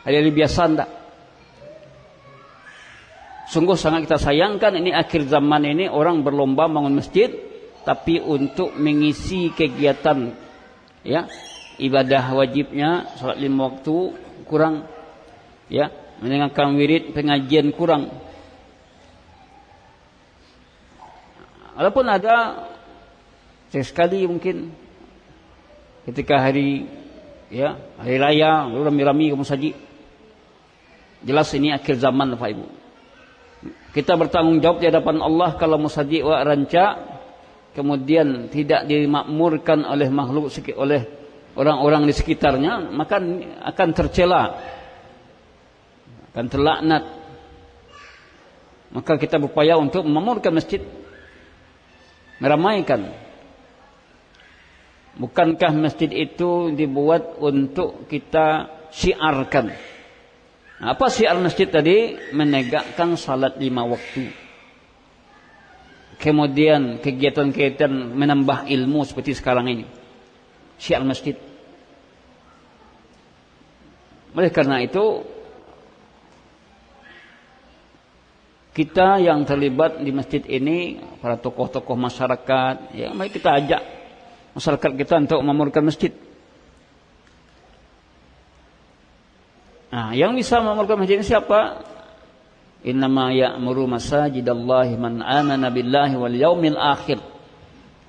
Speaker 1: Hari-hari biasa tidak. Sungguh sangat kita sayangkan ini akhir zaman ini orang berlomba bangun masjid, tapi untuk mengisi kegiatan ya ibadah wajibnya salat 5 waktu kurang, ya mendengarkan wirid pengajian kurang. Walaupun ada sekali mungkin ketika hari raya rame-rame kamu saji. Jelas ini akhir zaman Bapak Ibu. Kita bertanggung jawab di hadapan Allah kalau musaji wa ranca kemudian tidak dimakmurkan oleh makhluk oleh orang-orang di sekitarnya, maka akan tercela, akan terlaknat. Maka kita berupaya untuk memakmurkan masjid, meramaikan. Bukankah masjid itu dibuat untuk kita syiarkan? Apa syiar masjid tadi? Menegakkan salat 5 waktu. Kemudian kegiatan-kegiatan menambah ilmu seperti sekarang ini. Syiar masjid. Oleh karena itu, kita yang terlibat di masjid ini, para tokoh-tokoh masyarakat, ya mari kita ajak masyarakat kita untuk memakmurkan masjid. Nah, yang bisa memakmurkan masjid ini siapa? Innama ya'muru masajidallahi man amana billahi wal yaumil akhir.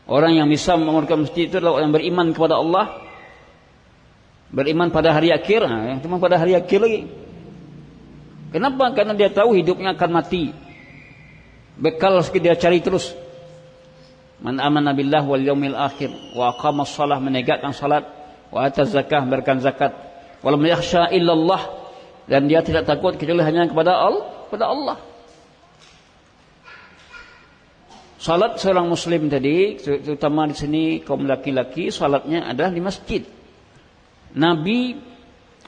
Speaker 1: Orang yang bisa memakmurkan masjid itu adalah orang yang beriman kepada Allah, beriman pada hari akhir. Nah, cuma pada hari akhir lagi. Kenapa? Karena dia tahu hidupnya akan mati. Bekal dia cari terus. Man amana billahi wal yaumil akhir wa aqamas shalah, menegakkan salat, wa ataz zakah, memberikan zakat. Walam yakhsha illallah, dan dia tidak takut kecuali hanya kepada Allah. Salat seorang muslim tadi, terutama di sini kaum laki-laki, salatnya adalah di masjid. Nabi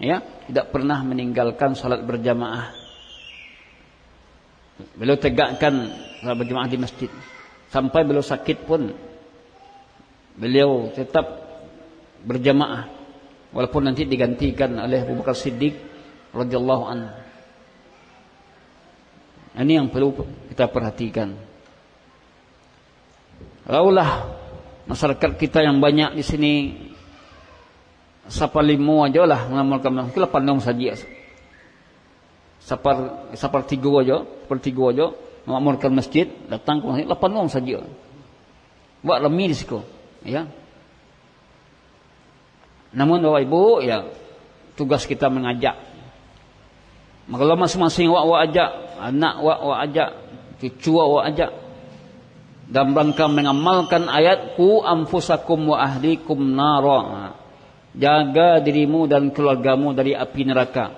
Speaker 1: ya tidak pernah meninggalkan salat berjamaah. Beliau tegakkan salat berjamaah di masjid. Sampai beliau sakit pun beliau tetap berjamaah. Walaupun nanti digantikan oleh Abu Bakar Siddiq radhiyallahu anhu. Ini yang perlu kita perhatikan. Laulah masyarakat kita yang banyak di sini sapalimu aja lah mengamalkan, kita pandang saja. Sapar tiga aja mengamalkan masjid, datang ke masjid 8 orang saja. Buat lemi di situ, ya. Namun Bapak Ibu, ya tugas kita mengajak. Maka kalau masing-masing wak ajak, anak wak ajak, cucu wak ajak, dalam rangka mengamalkan ayat ku anfusakum wa ahlikum nara. Jaga dirimu dan keluargamu dari api neraka.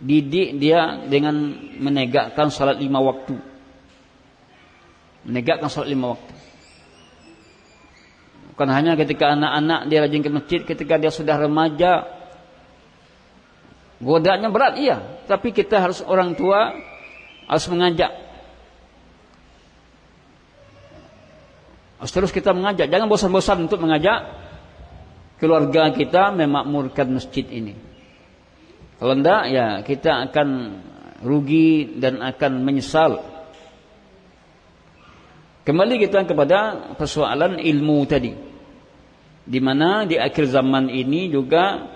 Speaker 1: Didik dia dengan menegakkan salat 5 waktu. Menegakkan salat 5 waktu. Bukan hanya ketika anak-anak dia rajin ke masjid, ketika dia sudah remaja, godaannya berat, iya. Tapi kita harus, orang tua harus mengajak. Harus terus kita mengajak. Jangan bosan-bosan untuk mengajak keluarga kita memakmurkan masjid ini. Kalau tidak, ya kita akan rugi dan akan menyesal. Kembali kita kepada persoalan ilmu tadi. Di mana di akhir zaman ini juga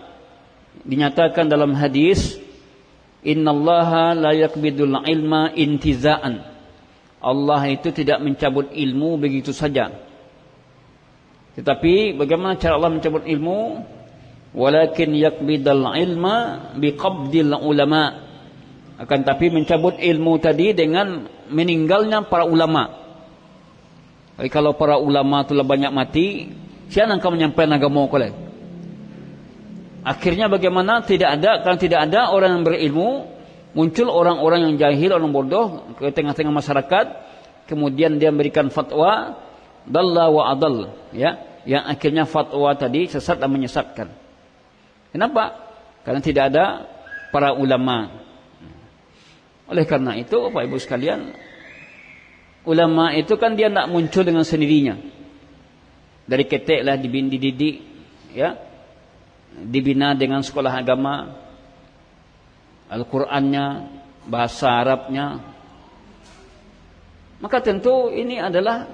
Speaker 1: dinyatakan dalam hadis, innallaha la yaqbidul ilma intiza'an. Allah itu tidak mencabut ilmu begitu saja. Tetapi bagaimana cara Allah mencabut ilmu? Walakin yaqbidul ilma biqabdil ulama. Akan tapi mencabut ilmu tadi dengan meninggalnya para ulama. Jadi kalau para ulama telah banyak mati, siapa yang akan menyampaikan agama kalian? Akhirnya bagaimana? Kalau tidak ada orang yang berilmu, muncul orang-orang yang jahil, orang bodoh ke tengah-tengah masyarakat, kemudian dia memberikan fatwa, dalla wa adall, ya, yang akhirnya fatwa tadi sesat dan menyesatkan. Kenapa? Karena tidak ada para ulama. Oleh karena itu, Bapak Ibu sekalian, Ulama itu kan dia nak muncul dengan sendirinya. Dari ketek lah dididik, ya, dibina dengan sekolah agama, Al-Qurannya, bahasa Arabnya. Maka tentu ini adalah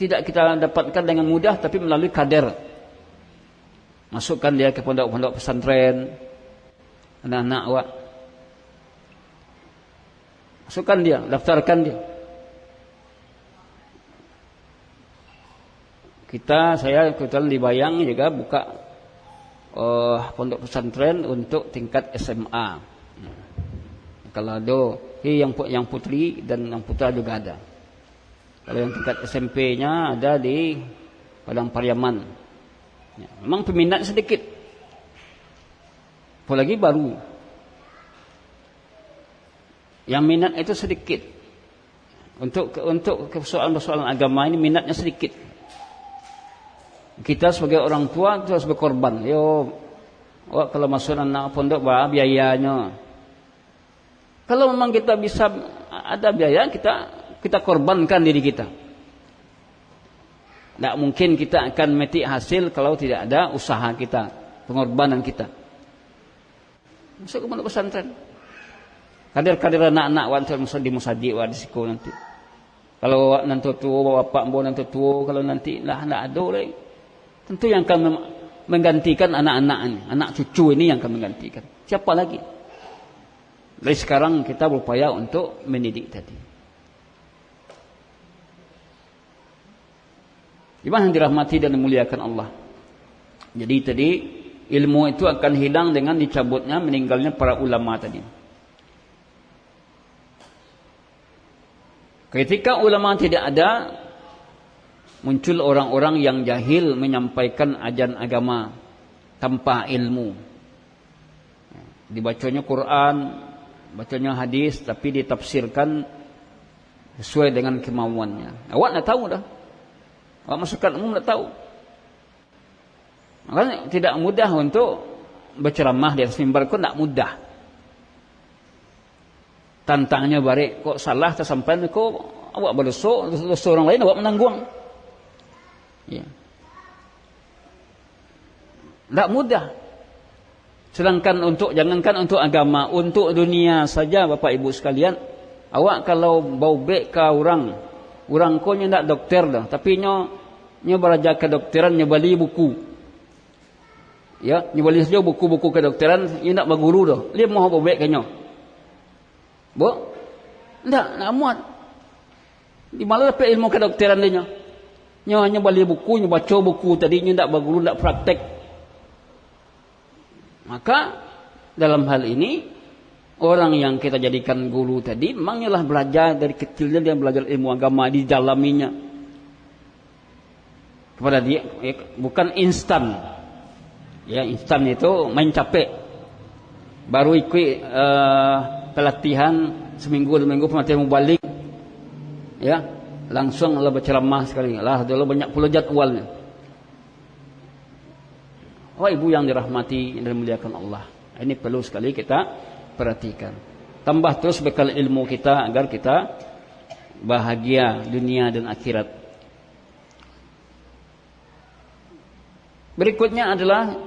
Speaker 1: tidak kita dapatkan dengan mudah, tapi melalui kader. Masukkan dia ke pondok-pondok pesantren, anak-anak awak. Masukkan dia, daftarkan dia. Saya kebetulan di Bayang juga buka pondok pesantren untuk tingkat SMA. Kalau ada yang putri dan yang putra juga ada. Kalau yang tingkat SMP-nya ada di Padang Pariaman. Ya, memang peminat sedikit. Apalagi baru. Yang minat itu sedikit. Untuk persoalan-persoalan agama ini minatnya sedikit. Kita sebagai orang tua itu harus berkorban. Kalau masuk anak pondok biayanya. Kalau memang kita bisa ada biaya, kita korbankan diri kita. Tidak mungkin kita akan metik hasil kalau tidak ada usaha kita, pengorbanan kita. Masuk ke pondok pesantren. Kader-kader anak-anak wanita di musadi di siko nanti. Kalau nanti tua, bapak mbok nanti tua, kalau nanti lah tidak ada lagi. Tentu yang akan menggantikan anak-anak ini, anak cucu ini yang akan menggantikan. Siapa lagi? Dari sekarang kita berupaya untuk mendidik tadi. Iman yang dirahmati dan dimuliakan Allah. Jadi tadi ilmu itu akan hilang dengan dicabutnya, meninggalnya para ulama tadi. Ketika ulama tidak ada, muncul orang-orang yang jahil menyampaikan ajaran agama tanpa ilmu. Dibacanya Quran, bacanya hadis, tapi ditafsirkan sesuai dengan kemauannya. Awak nak tahu dah. Awak masyarakat umum nak tahu. Makanya tidak mudah untuk berceramah di atas mimbar, kok tak mudah. Tantangnya barik, kok salah tersampaikan, kok awak berdosa, dosa orang lain awak menanggung. Ya. Tak mudah. Sedangkan jangankan untuk agama, untuk dunia saja Bapak Ibu sekalian, awak kalau bau bek ke orang ko nya tak dokter dah, tapi nya belajar kedokteran, nya beli buku. Ya, nya beli saja buku-buku kedokteran, nya tak berguru dah. Dia mau bau bek ke nya. Bo? Tak muat. Di mana dapat ilmu kedokteran dia nya? Nya hanya beli buku, nya baca buku tadi, nya tak berguru, tak praktek. Maka dalam hal ini orang yang kita jadikan guru tadi memang ialah belajar dari kecilnya, dia belajar ilmu agama, didalaminya kepada dia, bukan instan. Ya, instan itu main capek. Baru ikut pelatihan seminggu 2 minggu pemateri mau balik. Ya, langsung Allah berceramah sekali. Lah dulu banyak pula jadwalnya. Oh, ibu yang dirahmati dan dimuliakan Allah. Ini perlu sekali kita perhatikan. Tambah terus bekal ilmu kita agar kita bahagia dunia dan akhirat. Berikutnya adalah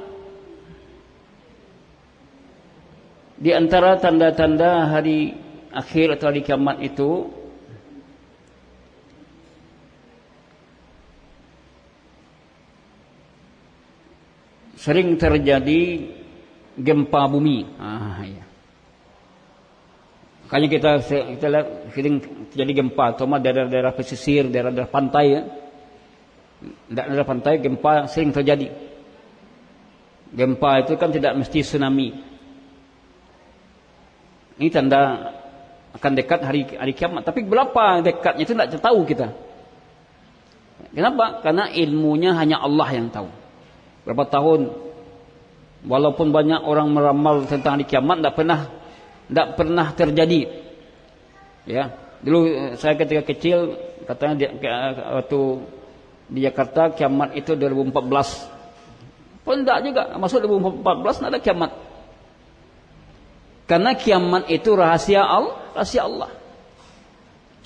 Speaker 1: di antara tanda-tanda hari akhir atau hari kiamat itu sering terjadi gempa bumi. Ya. Makanya kita lihat sering terjadi gempa, terutama daerah-daerah pesisir, daerah-daerah pantai. Ya. Daerah pantai gempa sering terjadi. Gempa itu kan tidak mesti tsunami. Ini tanda akan dekat hari kiamat. Tapi berapa dekatnya itu tidak tahu kita. Kenapa? Karena ilmunya hanya Allah yang tahu. Berapa tahun, walaupun banyak orang meramal tentang hari kiamat, tidak pernah terjadi. Ya, dulu saya ketika kecil katanya waktu di Jakarta kiamat itu 2014. Pun tidak juga, masuk 2014 tidak ada kiamat. Karena kiamat itu rahasia Allah.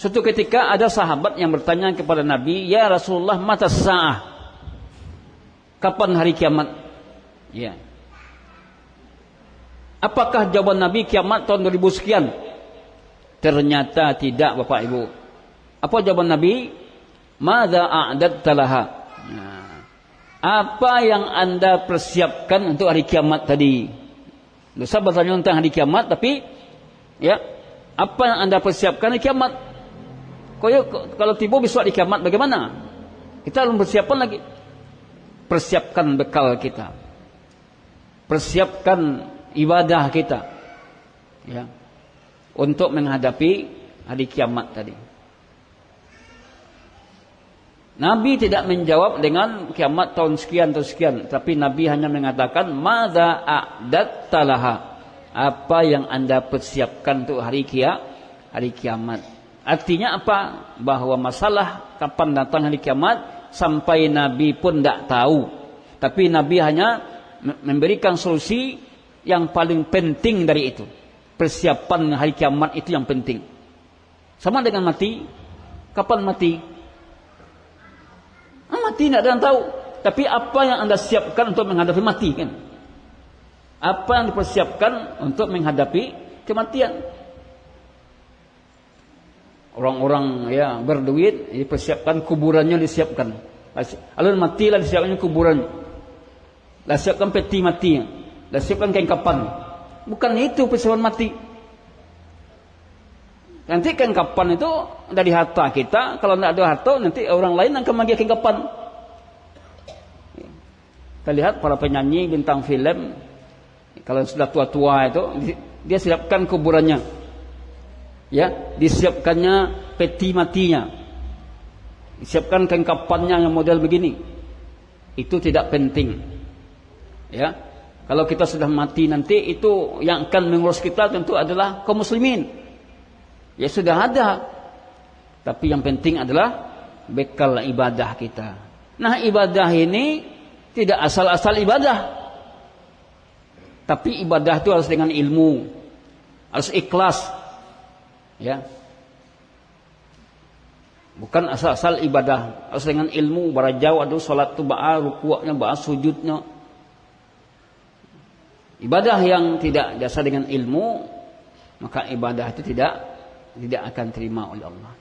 Speaker 1: Suatu ketika ada sahabat yang bertanya kepada Nabi, "Ya Rasulullah, mata sa'ah?" Kapan hari kiamat? Ya. Apakah jawaban Nabi kiamat tahun 2000 sekian? Ternyata tidak, Bapak Ibu. Apa jawaban Nabi? Madza a'dadta laha? Apa yang Anda persiapkan untuk hari kiamat tadi? Dosa bertanya tentang hari kiamat, tapi ya, apa yang Anda persiapkan hari kiamat? Kalau tiba besok hari kiamat bagaimana? Kita belum persiapan lagi. Persiapkan bekal kita. Persiapkan ibadah kita. Ya. Untuk menghadapi hari kiamat tadi. Nabi tidak menjawab dengan kiamat tahun sekian atau sekian, tapi Nabi hanya mengatakan madza a'datta laha? Apa yang Anda persiapkan untuk hari kiamat? Artinya apa? Bahwa masalah kapan datang hari kiamat sampai Nabi pun tidak tahu. Tapi Nabi hanya memberikan solusi yang paling penting dari itu. Persiapan hari kiamat itu yang penting. Sama dengan mati. Kapan mati? Mati tidak ada yang tahu. Tapi apa yang Anda siapkan untuk menghadapi mati kan? Apa yang dipersiapkan untuk menghadapi kematian? Orang-orang ya berduit dipersiapkan, kuburannya disiapkan. Lalu matilah disiapkan kuburannya. Dah siapkan peti matinya. Dah siapkan kain kapan. Bukan itu persiapan mati. Nanti kain kapan itu dari harta kita. Kalau tidak ada harta, nanti orang lain akan bagi kain kapan. Kita lihat para penyanyi bintang film, kalau sudah tua-tua itu, dia siapkan kuburannya. Ya, disiapkannya peti matinya. Disiapkan kain kapannya yang model begini. Itu tidak penting. Ya. Kalau kita sudah mati nanti, itu yang akan mengurus kita tentu adalah kaum muslimin. Ya sudah ada. Tapi yang penting adalah bekal ibadah kita. Nah, ibadah ini tidak asal-asal ibadah. Tapi ibadah itu harus dengan ilmu. Harus ikhlas. Ya. Bukan asal-asal ibadah. Harus dengan ilmu. Barajau ada salat itu ba'a ruku'nya, ba'a sujudnya. Ibadah yang tidak dasar dengan ilmu, maka ibadah itu tidak akan terima oleh Allah.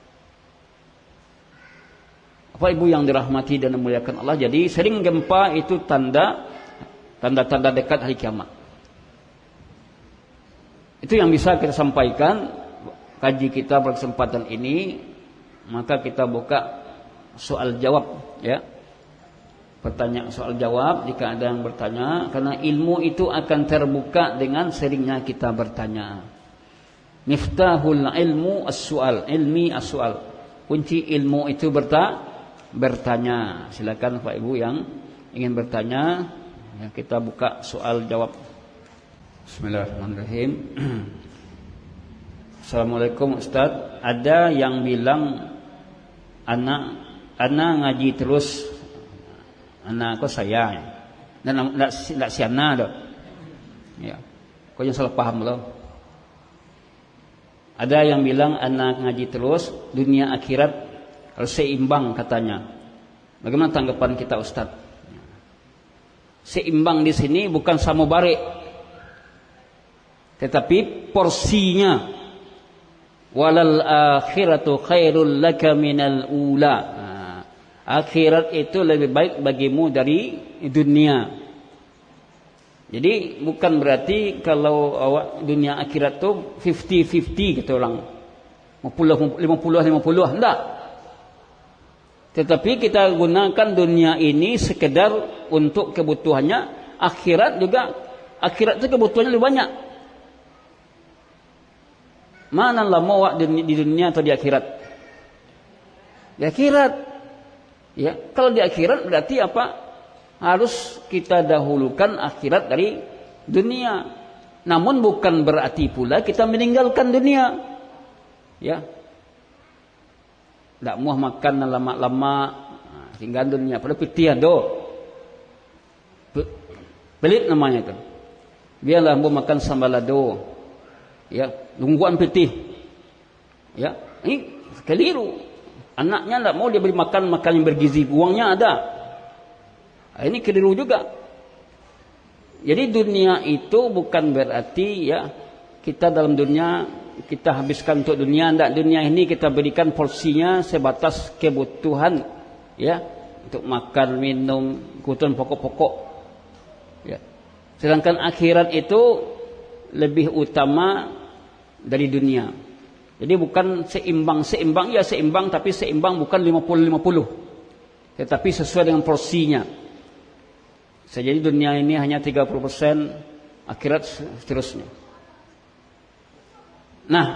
Speaker 1: Apa ibu yang dirahmati dan dimuliakan Allah, jadi sering gempa itu tanda-tanda dekat hari kiamat. Itu yang bisa kita sampaikan kaji kita pada kesempatan ini. Maka kita buka soal jawab ya. Pertanyaan soal jawab jika ada yang bertanya, karena ilmu itu akan terbuka dengan seringnya kita bertanya. Miftahul ilmu as-su'al, ilmi as-su'al. Kunci ilmu itu bertanya. Silakan Pak Ibu yang ingin bertanya, ya, kita buka soal jawab. Bismillahirrahmanirrahim. Assalamualaikum Ustaz. Ada yang bilang anak ngaji terus, anak aku saya dan tidak siana dah. Ya, kau yang salah paham loh. Ada yang bilang anak ngaji terus, dunia akhirat harus seimbang katanya. Bagaimana tanggapan kita Ustaz? Seimbang di sini bukan samobare, tetapi porsinya. Walal akhiratu khairul laka minal ula. Akhirat itu lebih baik bagimu dari dunia. Jadi bukan berarti kalau awak dunia akhirat tu 50-50 kata orang. 50-50 enggak. Tetapi kita gunakan dunia ini sekedar untuk kebutuhannya. Akhirat itu kebutuhannya lebih banyak. Mana lama awak di dunia atau di akhirat? Di akhirat. Ya, kalau di akhirat berarti apa? Harus kita dahulukan akhirat dari dunia. Namun bukan berarti pula kita meninggalkan dunia. Ya. Tak muah makan lama-lama tinggal dunia. Pada pitiah do. Pelit namanya itu. Biarlah mu makan sambalado. Ya, lungguan putih. Ya, ini Keliru. Anaknya tidak mau dia beri makan yang bergizi, uangnya ada. Ini keliru juga. Jadi dunia itu bukan berarti ya kita dalam dunia kita habiskan untuk dunia. Tidak, dunia ini kita berikan porsinya sebatas kebutuhan, ya, untuk makan, minum, kebutuhan pokok-pokok. Ya. Sedangkan akhirat itu lebih utama dari dunia. Jadi bukan seimbang ya seimbang, tapi seimbang bukan 50-50. Tetapi sesuai dengan porsinya. Jadi dunia ini hanya 30%, akhirat seterusnya. Nah,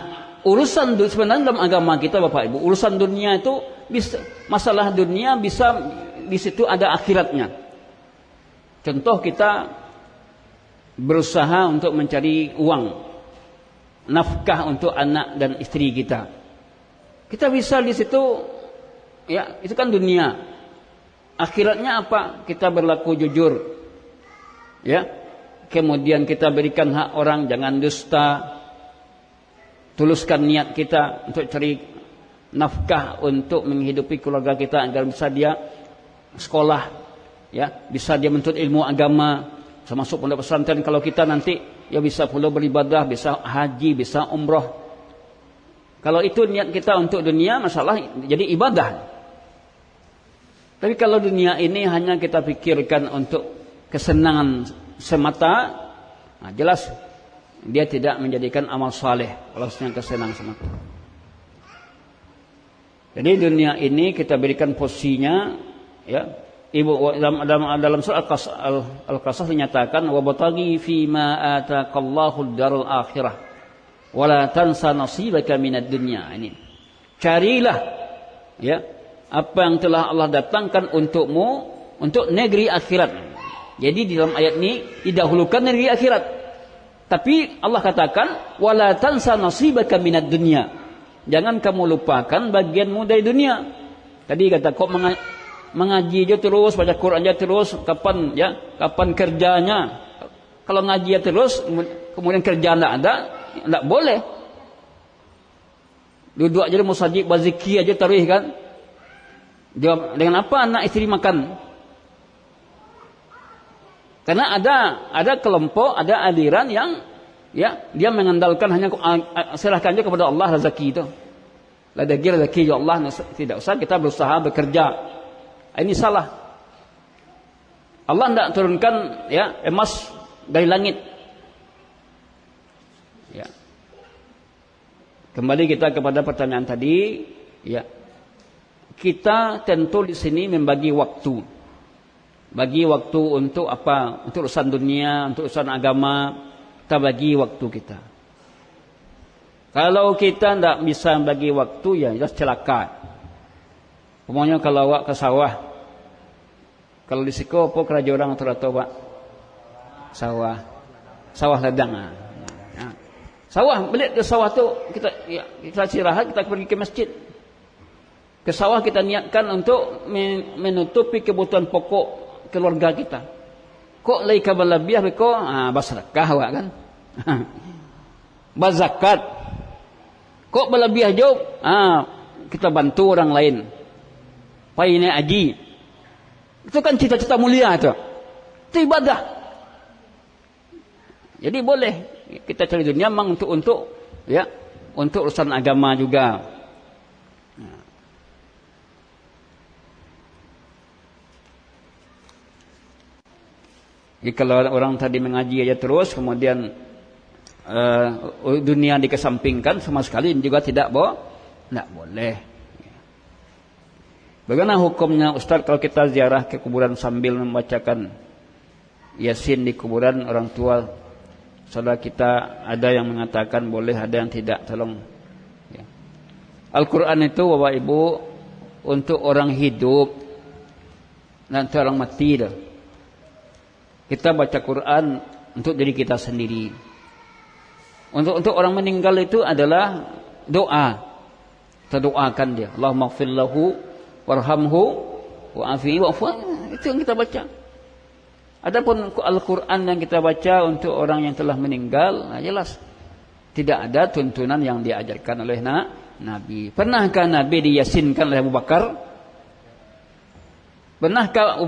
Speaker 1: urusan sebenarnya dalam agama kita Bapak Ibu, urusan dunia itu bisa, masalah dunia bisa di situ ada akhiratnya. Contoh kita berusaha untuk mencari uang, nafkah untuk anak dan istri kita. Kita bisa di situ, ya itu kan dunia. Akhiratnya apa? Kita berlaku jujur, ya. Kemudian kita berikan hak orang, jangan dusta. Tuluskan niat kita untuk cari nafkah untuk menghidupi keluarga kita agar bisa dia sekolah, ya, bisa dia menuntut ilmu agama, termasuk pondok pesantren. Kalau kita nanti ya bisa pula beribadah, bisa haji, bisa umrah. Kalau itu niat kita untuk dunia, masalah jadi ibadah. Tapi kalau dunia ini hanya kita pikirkan untuk kesenangan semata, nah jelas dia tidak menjadikan amal saleh kalau hanya kesenangan semata. Jadi dunia ini kita berikan posisinya, ya. Ibu dalam surah Al-Qasas dinyatakan wa bataghi fi ma ataqallahu ad-darul akhirah wa la tansa nasibaka minad dunya. Ini carilah, ya, apa yang telah Allah datangkan untukmu untuk negeri akhirat. Jadi di dalam ayat ini didahulukan negeri akhirat. Tapi Allah katakan wala tansa nasibaka minad dunya. Jangan kamu lupakan bagianmu dari dunia. Tadi kata kok mengaji aja terus, baca Quran aja terus, kapan kerjanya? Kalau ngaji aja terus kemudian kerja enggak boleh. Duduk aja di masjid bazikir aja terus kan. Jawab dengan apa anak istri makan? Karena ada kelompok, ada aliran yang ya dia mengandalkan hanya serahkan aja kepada Allah rezeki itu. Rezeki ya Allah, tidak usah kita berusaha bekerja. Ini salah. Allah tidak turunkan ya emas dari langit. Ya. Kembali kita kepada pertanyaan tadi, ya. Kita tentu di sini membagi waktu. Bagi waktu untuk apa? Untuk urusan dunia, untuk urusan agama, kita bagi waktu kita. Kalau kita tidak bisa bagi waktu, ya jelas celaka. Pokoknya kalau awak ke sawah, kalau di Siko apa kerja orang atau Pak? Sawah ladang. Ya. Sawah, balik ke sawah tu kita istirahat, kita pergi ke masjid. Ke sawah kita niatkan untuk menutupi kebutuhan pokok keluarga kita. Kok lai kabalabiah beko basrakah awak kan? Bazakat. Kok balabiah jauh? Kita bantu orang lain. Paine aji. Itu kan cita-cita mulia itu. Itu ibadah. Jadi boleh kita cari dunia memang untuk ya, untuk urusan agama juga. Jadi kalau orang tadi mengaji aja terus kemudian dunia dikesampingkan sama sekali juga tidak boleh. Bagaimana hukumnya Ustaz kalau kita ziarah ke kuburan sambil membacakan Yasin di kuburan orang tua saudara kita? Ada yang mengatakan boleh, ada yang tidak. Tolong ya. Al-Quran itu Bapak Ibu untuk orang hidup, nanti orang mati dah. Kita baca Quran untuk diri kita sendiri. Untuk orang meninggal itu adalah doa. Kita doakan dia. Allahumma ighfir lahu warhamhu wa'afihi wa'fu. Itu yang kita baca. Adapun Al-Quran yang kita baca untuk orang yang telah meninggal, jelas tidak ada tuntunan yang diajarkan oleh Nabi. Pernahkah Nabi diyasinkan oleh Abu Bakar? Pernahkah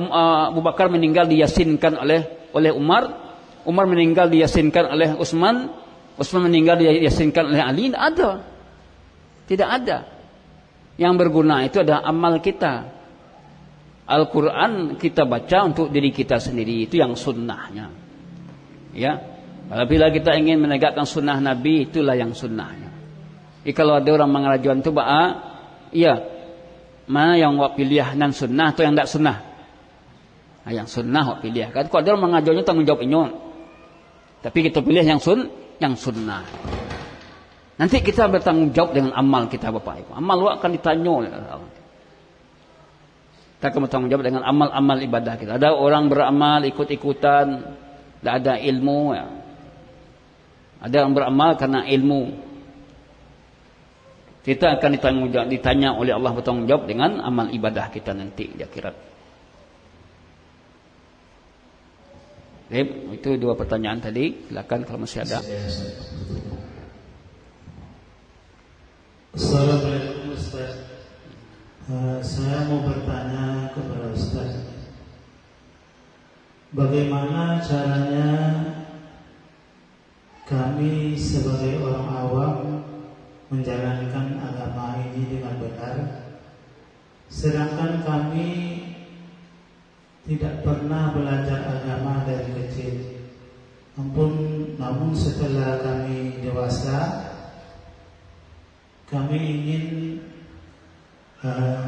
Speaker 1: Abu Bakar meninggal diyasinkan oleh Umar? Umar meninggal diyasinkan oleh Utsman? Utsman meninggal diyasinkan oleh Ali? Tidak ada. Tidak ada. Yang berguna itu adalah amal kita. Al-Quran kita baca untuk diri kita sendiri, itu yang sunnahnya. Ya, apabila kita ingin menegakkan sunnah Nabi, itulah yang sunnahnya. Jadi kalau ada orang mengajuan itu, iya, mana yang wak pilih nan sunnah atau yang tidak sunnah? Nah, yang sunnah wak pilih. Kan kalau ada orang mengajuannya tanggung jawab inyo. Tapi kita pilih yang sunnah. Nanti kita bertanggung jawab dengan amal kita, Bapak Ibu. Amal wak akan ditanya oleh Allah. Kita akan bertanggung jawab dengan amal-amal ibadah kita. Ada orang beramal ikut-ikutan, tidak ada ilmu. Ya. Ada yang beramal karena ilmu. Kita akan ditanya oleh Allah, bertanggung jawab dengan amal ibadah kita nanti di akhirat. Itu dua pertanyaan tadi. Silakan kalau masih ada.
Speaker 2: Assalamualaikum Ustaz. Saya mau bertanya kepada Ustaz, bagaimana caranya kami sebagai orang awam menjalankan agama ini dengan benar, sedangkan kami tidak pernah belajar agama dari kecil. Namun setelah kami dewasa, kami ingin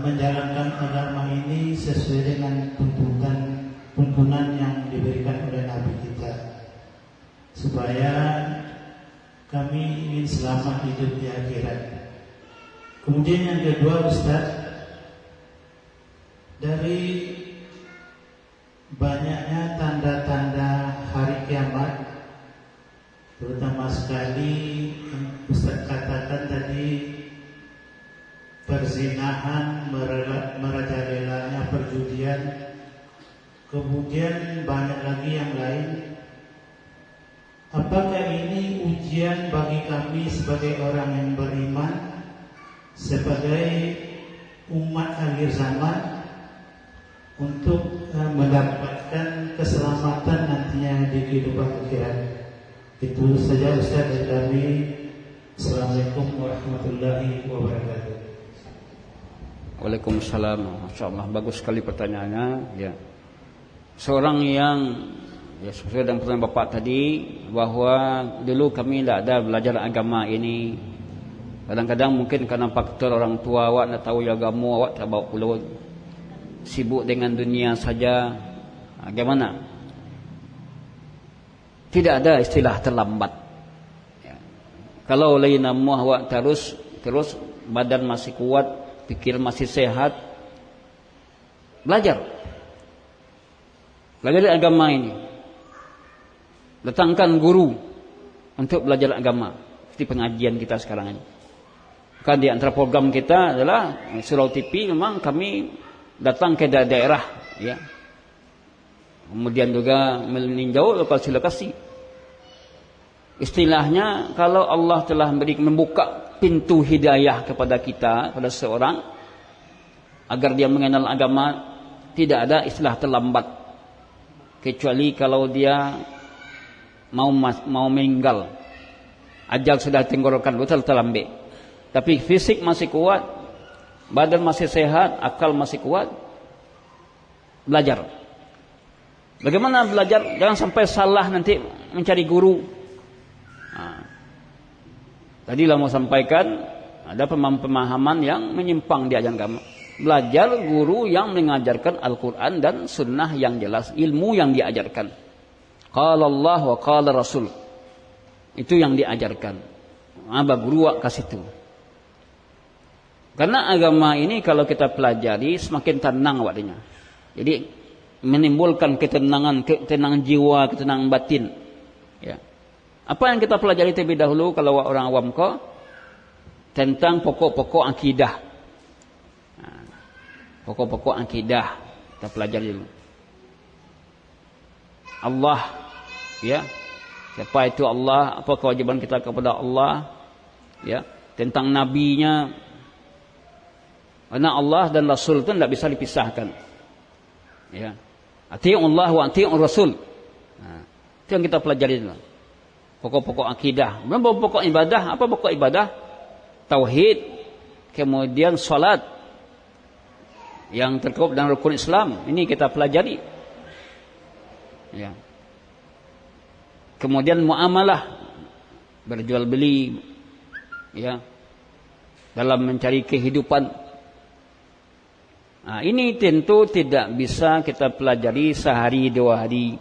Speaker 2: menjalankan agama ini sesuai dengan tuntunan yang diberikan oleh Nabi kita, supaya kami ingin selamat hidup di akhirat. Kemudian yang kedua, Ustaz, dari banyaknya tanda-tanda hari kiamat, terutama sekali Ustaz katakan tadi, perzinahan, merajalelanya perjudian, kemudian banyak lagi yang lain. Apakah ini ujian bagi kami sebagai orang yang beriman, sebagai umat akhir zaman, untuk mendapatkan keselamatan nantinya di kehidupan akhirat? Itu saja Ustaz dari kami. Assalamualaikum warahmatullahi wabarakatuh.
Speaker 1: Waalaikumsalam. Masya Allah, bagus sekali pertanyaannya. Ya, seorang yang sesuai dengan pertanyaan Bapak tadi, bahwa dulu kami tidak ada belajar agama ini. Kadang-kadang mungkin karena faktor orang tua awak nak tahu agama, awak tak bawa pulau, sibuk dengan dunia saja. Bagaimana? Tidak ada istilah terlambat. Ya. Kalau lain nama awak terus badan masih kuat, pikir masih sehat, belajar agama ini. Datangkan guru untuk belajar agama, seperti pengajian kita sekarang ini. Kan di antara program kita adalah Surau TV, memang kami datang ke daerah, ya. Kemudian juga meninjau lokasi-lokasi. Istilahnya, kalau Allah telah membuka pintu hidayah kepada kita, pada seorang, agar dia mengenal agama, tidak ada istilah terlambat, kecuali kalau dia mau meninggal, ajal sudah tenggorokan, betul terlambat. Tapi fisik masih kuat, badan masih sehat, akal masih kuat, belajar. Bagaimana belajar? Jangan sampai salah nanti mencari guru. Tadilah mau sampaikan, ada pemahaman yang menyimpang di ajaran agama. Belajar guru yang mengajarkan Al-Quran dan Sunnah yang jelas, ilmu yang diajarkan. Qala Allah wa qala Rasul. Itu yang diajarkan. Abah guru wak kasih itu. Karena agama ini kalau kita pelajari semakin tenang waktunya. Jadi menimbulkan ketenangan jiwa, ketenangan batin. Ya. Apa yang kita pelajari terlebih dahulu kalau orang awam tentang pokok-pokok akidah. Pokok-pokok akidah kita pelajari dulu. Allah, ya. Siapa itu Allah? Apa kewajiban kita kepada Allah? Ya. tentang nabinya. Karena Allah dan Rasul itu tidak bisa dipisahkan. Ya. Ati'ullah wa ati'ur Rasul. Nah, itu yang kita pelajari dulu. Pokok-pokok akidah. Pokok ibadah. Apa pokok ibadah? Tauhid. Kemudian salat. Yang terkait dengan rukun Islam. Ini kita pelajari. Ya. Kemudian muamalah. Berjual beli. Ya. Dalam mencari kehidupan. Nah, ini tentu tidak bisa kita pelajari sehari 2 hari,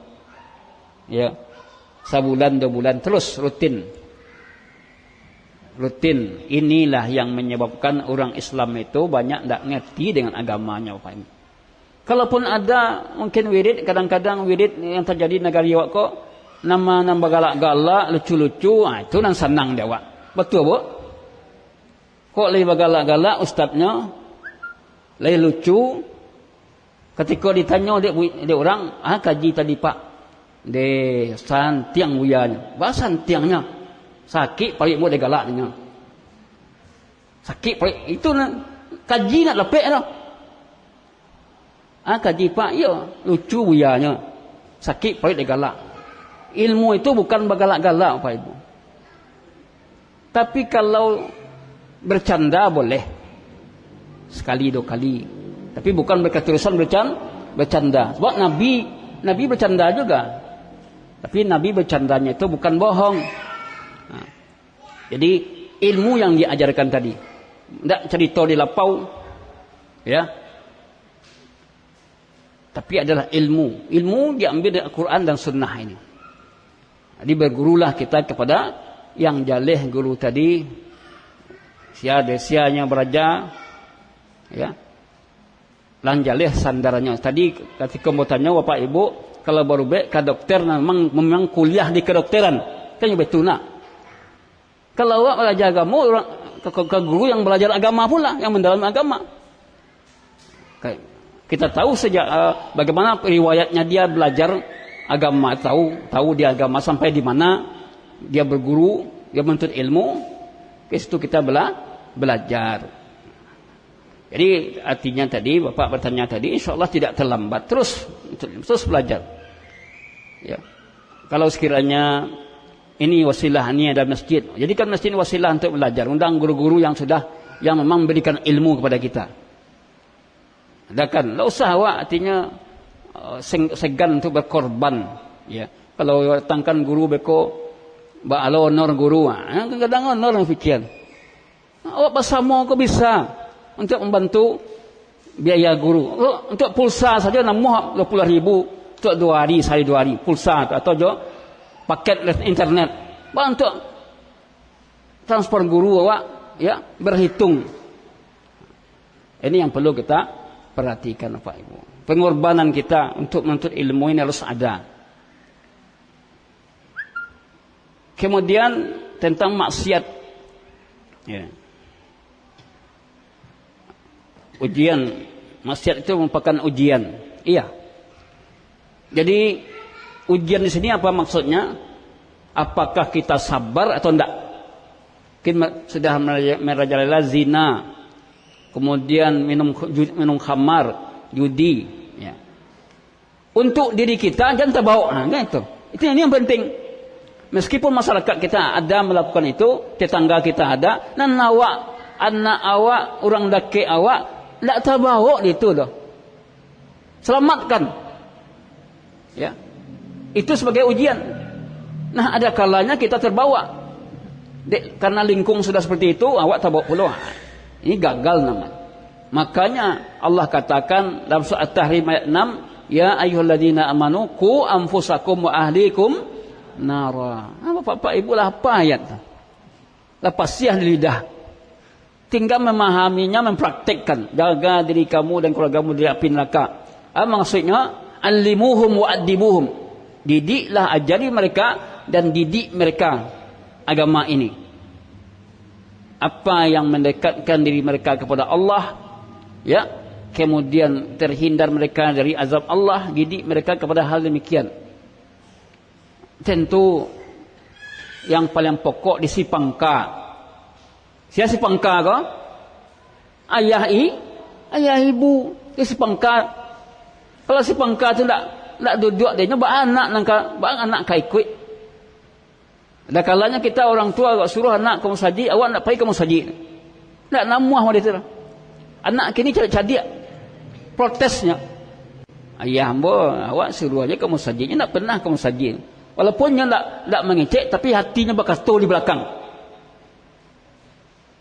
Speaker 1: ya, sebulan 2 bulan terus rutin. Inilah yang menyebabkan orang Islam itu banyak tidak ngerti dengan agamanya, Bapak Ibu. Kalaupun ada mungkin wirid, kadang-kadang wirid yang terjadi di negara Jawa kok nama galak-galak, lucu-lucu, itu nan senang dia, Pak. Betul, Bu? Kok lebih galak-galak ustadznya? Lain lucu. Ketika ditanya dia orang, kaji tadi Pak, de santiang buyanya. Bahasa santiangnya sakit paling mau de galaknya. Sakit paling itu kaji nak lepek dah. Kaji Pak, ya lucu buyanya. Sakit paling de galak. Ilmu itu bukan bergalak-galak Pak Ibu. Tapi kalau bercanda boleh. Sekali 2 kali. Tapi bukan berketerusan bercanda. Sebab Nabi bercanda juga. Tapi Nabi bercandanya itu bukan bohong. Nah, jadi ilmu yang diajarkan tadi. Tidak cerita di lapau. Ya. Tapi adalah ilmu. Ilmu diambil dari Al-Quran dan Sunnah ini. Jadi bergurulah kita kepada yang jaleh guru tadi. Sia-desianya beraja. Ya, lanjaleh sandarannya. Tadi ketika mau tanya Bapak Ibu, kalau baru ke dokter memang kuliah di kedokteran, kan betul nak. Kalau awak belajar agama, ke guru yang belajar agama pula, yang mendalami agama. Kita tahu sejak bagaimana riwayatnya dia belajar agama, tahu dia agama sampai di mana dia berguru, dia menuntut ilmu. Ke situ kita belajar. Jadi artinya tadi Bapak bertanya tadi, insyaallah tidak terlambat, terus belajar. Ya. Kalau sekiranya ini wasilah, ini ada masjid, jadikan masjid wasilah untuk belajar. Undang guru-guru yang memang memberikan ilmu kepada kita. Adakan, tidak usah awak artinya segan untuk berkorban. Ya. Kalau datangkan guru beko ba'alo honor guru, kadang-kadang honor fikir. Awak bersama kok bisa. Untuk membantu biaya guru. Untuk pulsa saja namuh 20.000 untuk 2 hari, sehari 2 hari. Pulsa atau juga paket internet. Untuk transport guru awak, ya, berhitung. Ini yang perlu kita perhatikan Bapak Ibu. Pengorbanan kita untuk menuntut ilmu ini harus ada. Kemudian tentang maksiat. Ya. Ujian, maksiat itu merupakan ujian. Iya. Jadi ujian di sini apa maksudnya? Apakah kita sabar atau tidak? Kita sudah merajalela zina, kemudian minum khamar, judi. Ya. Untuk diri kita jangan terbawa. Kan itu. Itu yang penting. Meskipun masyarakat kita ada melakukan itu, tetangga kita ada, dan anak awak, orang dake awak. Tak terbawa itu dah. Selamatkan. Ya. Itu sebagai ujian. Nah, ada kalanya kita terbawa. Karena lingkung sudah seperti itu, awak terbawa pula. Ini gagal namanya. Makanya Allah katakan dalam surah At-Tahrim ayat 6, ya ayyuhalladzina amanu qu anfusakum wa ahlikum nara. Bapak Ibu lah apa ayat? Lepas siah di lidah. Tinggal memahaminya, mempraktekkan. Jaga diri kamu dan keluargamu dari api neraka. Maksudnya, alimuhum wa adibuhum. Didiklah, ajari mereka dan didik mereka agama ini. Apa yang mendekatkan diri mereka kepada Allah, ya. Kemudian terhindar mereka dari azab Allah, didik mereka kepada hal demikian. Tentu yang paling pokok disipangka. Sia si pangka ko? Ayah ibu. Dia si pangka. Kalau si pangka tu nak duduk dia ba anak kai ikut. Ada kalanya kita orang tua suruh anak kamu saji, awak nak pergi kamu saji. Nak namuah dia tu. Anak kini cadik protesnya. Ayah hamba, awak suruh aja kamu sajinya, nak pernah kamu saji. Walaupun dia tak mengecek, tapi hatinya berkata di belakang.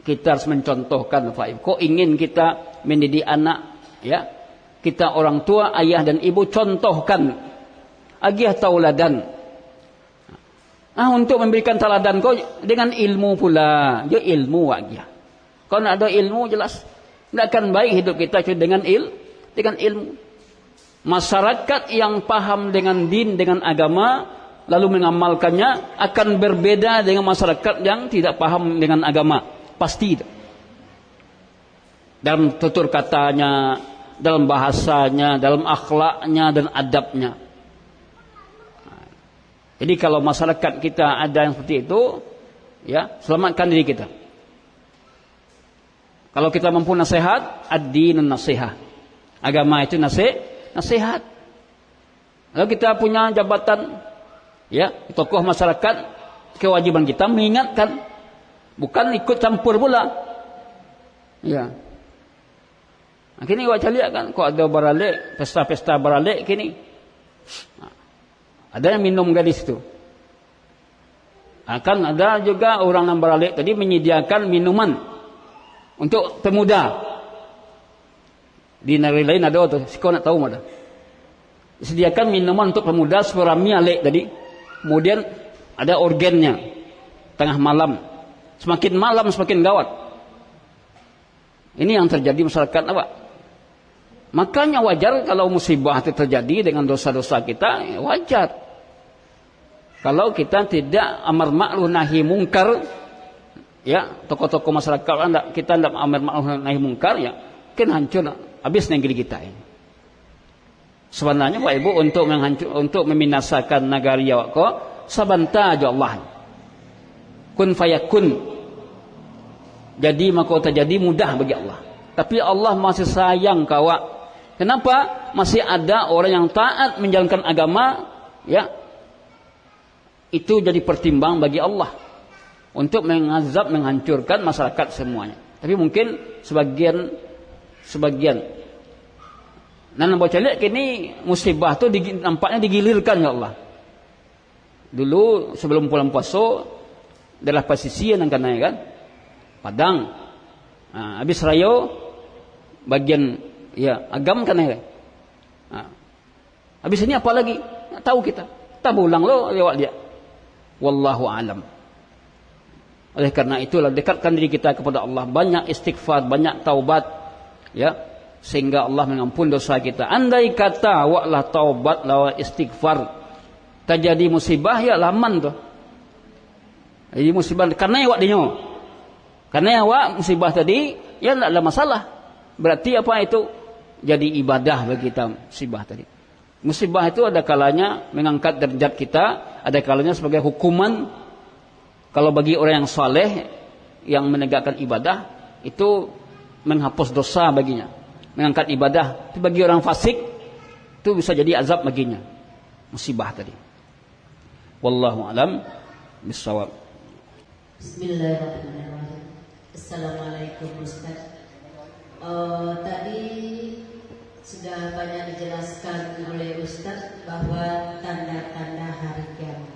Speaker 1: Kita harus mencontohkan, Faib. Kok ingin kita mendidik anak, ya? Kita orang tua, ayah dan ibu contohkan. Agih tauladan. Untuk memberikan teladan kau dengan ilmu pula. Dia ilmu agih. Kalau nak ada ilmu jelas, tidak akan baik hidup kita dengan ilmu. Masyarakat yang paham dengan din, dengan agama, lalu mengamalkannya akan berbeda dengan masyarakat yang tidak paham dengan agama. Pasti. Dalam tutur katanya, dalam bahasanya, dalam akhlaknya dan adabnya. Jadi kalau masyarakat kita ada yang seperti itu, ya, selamatkan diri kita. Kalau kita mampu nasihat, ad-dinun nasihah. Agama itu nasihat. Kalau kita punya jabatan, ya, tokoh masyarakat, kewajiban kita mengingatkan, bukan ikut campur pula. Ya. Nah, kini awak lihat kan, kok ada baralik, pesta-pesta baralik kini. Ada yang minum gadis itu. Akan ada juga orang yang baralik tadi menyediakan minuman untuk pemuda. Di negeri lain ada tu, kau nak tahu mana? Disediakan minuman untuk pemuda seperami alik tadi. Kemudian ada organnya tengah malam. Semakin malam semakin gawat. Ini yang terjadi masyarakat apa? Makanya wajar kalau musibah itu terjadi dengan dosa-dosa kita, wajar. Kalau kita tidak amar ma'ruf nahi mungkar, ya, tokoh-tokoh masyarakat kita tidak amar ma'ruf nahi mungkar, ya, mungkin hancur habis negeri kita ini. Sebenarnya Pak Ibu untuk membinasakan negara awak ko sabanta aja Allah. Kun fayakun. Jadi maka terjadi mudah bagi Allah. Tapi Allah masih sayang kau. Kenapa? Masih ada orang yang taat menjalankan agama, ya. Itu jadi pertimbang bagi Allah untuk mengazab, menghancurkan masyarakat semuanya. Tapi mungkin sebagian. Nah, baca lihat kini musibah tu nampaknya digilirkan ya Allah. Dulu sebelum bulan puasa adalah posisi yang kena kan. Padang. Habis raya bagian ya agam kan ya. Habis ini apa lagi? Tak tahu kita. Tak ulang lo lewat dia. Wallahu alam. Oleh karena itulah dekatkan diri kita kepada Allah, banyak istighfar, banyak taubat, ya, sehingga Allah mengampun dosa kita. Andai kata awaklah taubat lawa istighfar, terjadi musibah ya laman tu. Jadi musibah karena awak dinyo. Karena awak musibah tadi ya tidak ada masalah. Berarti apa itu? Jadi ibadah bagi kita musibah tadi. Musibah itu ada kalanya mengangkat derajat kita, ada kalanya sebagai hukuman. Kalau bagi orang yang saleh yang menegakkan ibadah itu menghapus dosa baginya, mengangkat ibadah. Tapi bagi orang fasik itu bisa jadi azab baginya. Musibah tadi. Wallahu alam bissawab.
Speaker 3: Bismillahirrahmanirrahim. Assalamualaikum Ustaz. Tadi sudah banyak dijelaskan oleh Ustaz bahwa tanda-tanda hari kiamat,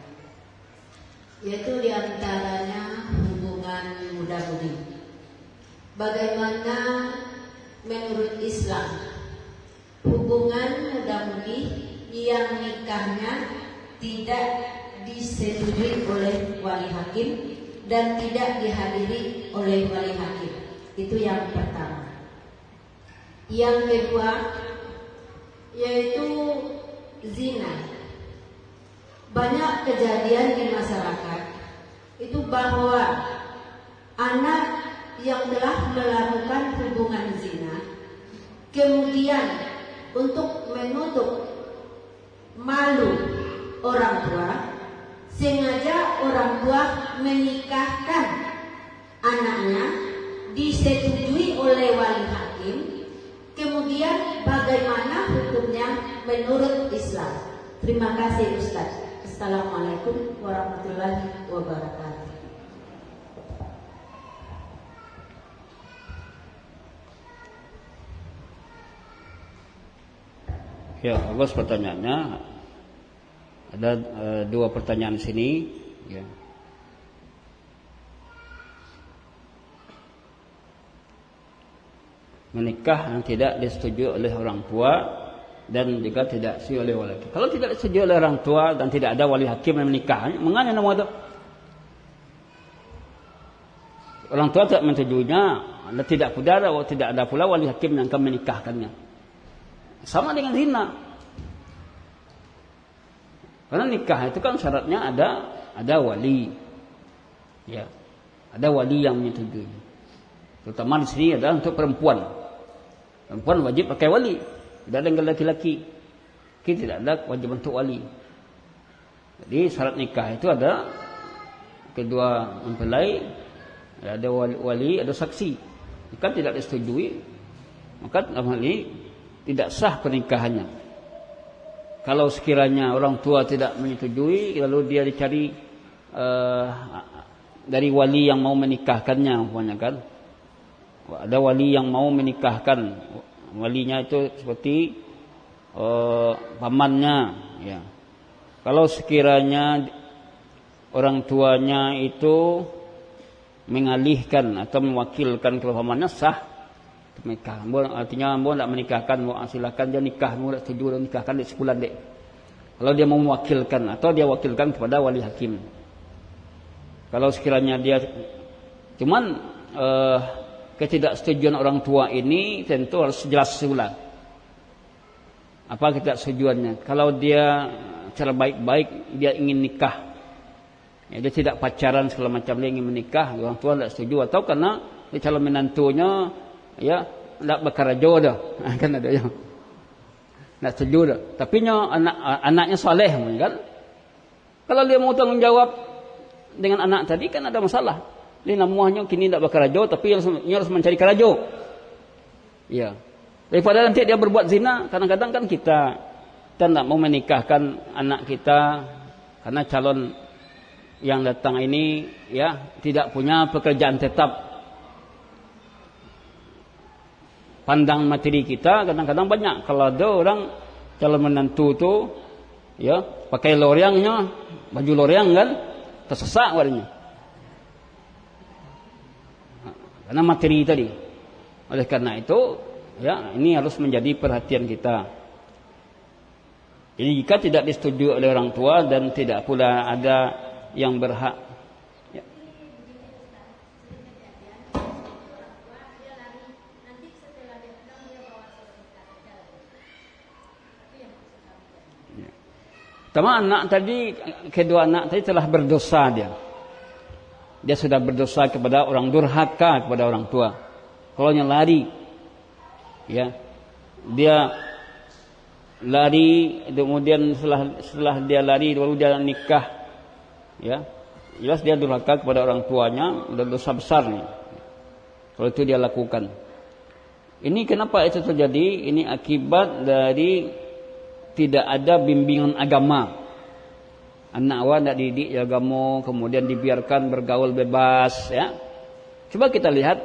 Speaker 3: yaitu diantaranya hubungan muda-mudi. Bagaimana menurut Islam hubungan muda-mudi yang nikahnya tidak disetujui oleh wali hakim dan tidak dihadiri oleh wali hakim? Itu yang pertama. Yang kedua yaitu zina. Banyak kejadian di masyarakat itu bahwa anak yang telah melakukan hubungan zina kemudian untuk menutup malu orang tua sengaja orang tua menikahkan anaknya disetujui oleh wali hakim, kemudian bagaimana hukumnya menurut Islam? Terima kasih Ustaz. Assalamualaikum warahmatullahi wabarakatuh.
Speaker 1: Ya, bagus pertanyaannya. Ada dua pertanyaan di sini. Ya. Menikah yang tidak disetujui oleh orang tua dan juga tidak disetujui oleh wali hakim. Kalau tidak disetujui oleh orang tua dan tidak ada wali hakim yang menikah, mengapa nama itu? Orang tua tidak menyetujuinya, tidak ada pula wali hakim yang akan menikahkannya. Sama dengan zina. Karena nikah itu kan syaratnya ada wali. Ya. Ada wali yang menyetujui. Terutama di sini adalah untuk perempuan. Perempuan wajib pakai wali. Tidak ada dengan laki-laki. Kita tidak ada wajib untuk wali. Jadi syarat nikah itu ada kedua mempelai, ada wali, ada saksi. Jika tidak disetujui, maka dalam hal ini tidak sah pernikahannya. Kalau sekiranya orang tua tidak menyetujui, lalu dia dicari dari wali yang mau menikahkannya, umpamanya kan. Ada wali yang mau menikahkan, walinya itu seperti pamannya. Ya. Kalau sekiranya orang tuanya itu mengalihkan atau mewakilkan ke pamannya, sah menikah. Artinya mau nak menikahkan, mau silakan dia nikah, mau nak setuju dia nikahkan di sebulan dek. Kalau dia mau mewakilkan atau dia wakilkan kepada wali hakim. Kalau sekiranya dia cuman ketidaksetujuan orang tua ini tentu harus jelas pula. Apa ketidaksetujuannya? Kalau dia cara baik-baik dia ingin nikah, ya, dia tidak pacaran segala macam, dia ingin menikah, orang tua tidak setuju, atau karena dia calon menantunya ya tidak berkarajo dah, kan ada yang tidak setuju dah. Tapi anaknya saleh kan. Kalau dia mau tanggung jawab dengan anak tadi kan ada masalah. Dia namanya kini tidak berkarajo, tapi dia harus mencari karajo. Ya. Daripada nanti dia berbuat zina, kadang-kadang kan kita tidak mau menikahkan anak kita karena calon yang datang ini ya tidak punya pekerjaan tetap. Pandang materi kita kadang-kadang banyak. Kalau ada orang calon menantu tu ya pakai loreangnya, baju loreang kan, tersesak warnanya. Karena materi tadi. Oleh karena itu ya ini harus menjadi perhatian kita. Jadi jika tidak disetujui oleh orang tua dan tidak pula ada yang berhak ya. Pertama anak tadi, kedua anak tadi telah berdosa dia. Dia sudah berdosa kepada orang, durhaka kepada orang tua. Kalau yang lari, ya, dia lari, kemudian setelah dia lari, baru dia nikah, ya, jelas dia durhaka kepada orang tuanya, udah dosa besar nih. Kalau itu dia lakukan. Ini kenapa itu terjadi? Ini akibat dari tidak ada bimbingan agama. Anak awak tidak dididik agama, kemudian dibiarkan bergaul bebas, ya. Coba kita lihat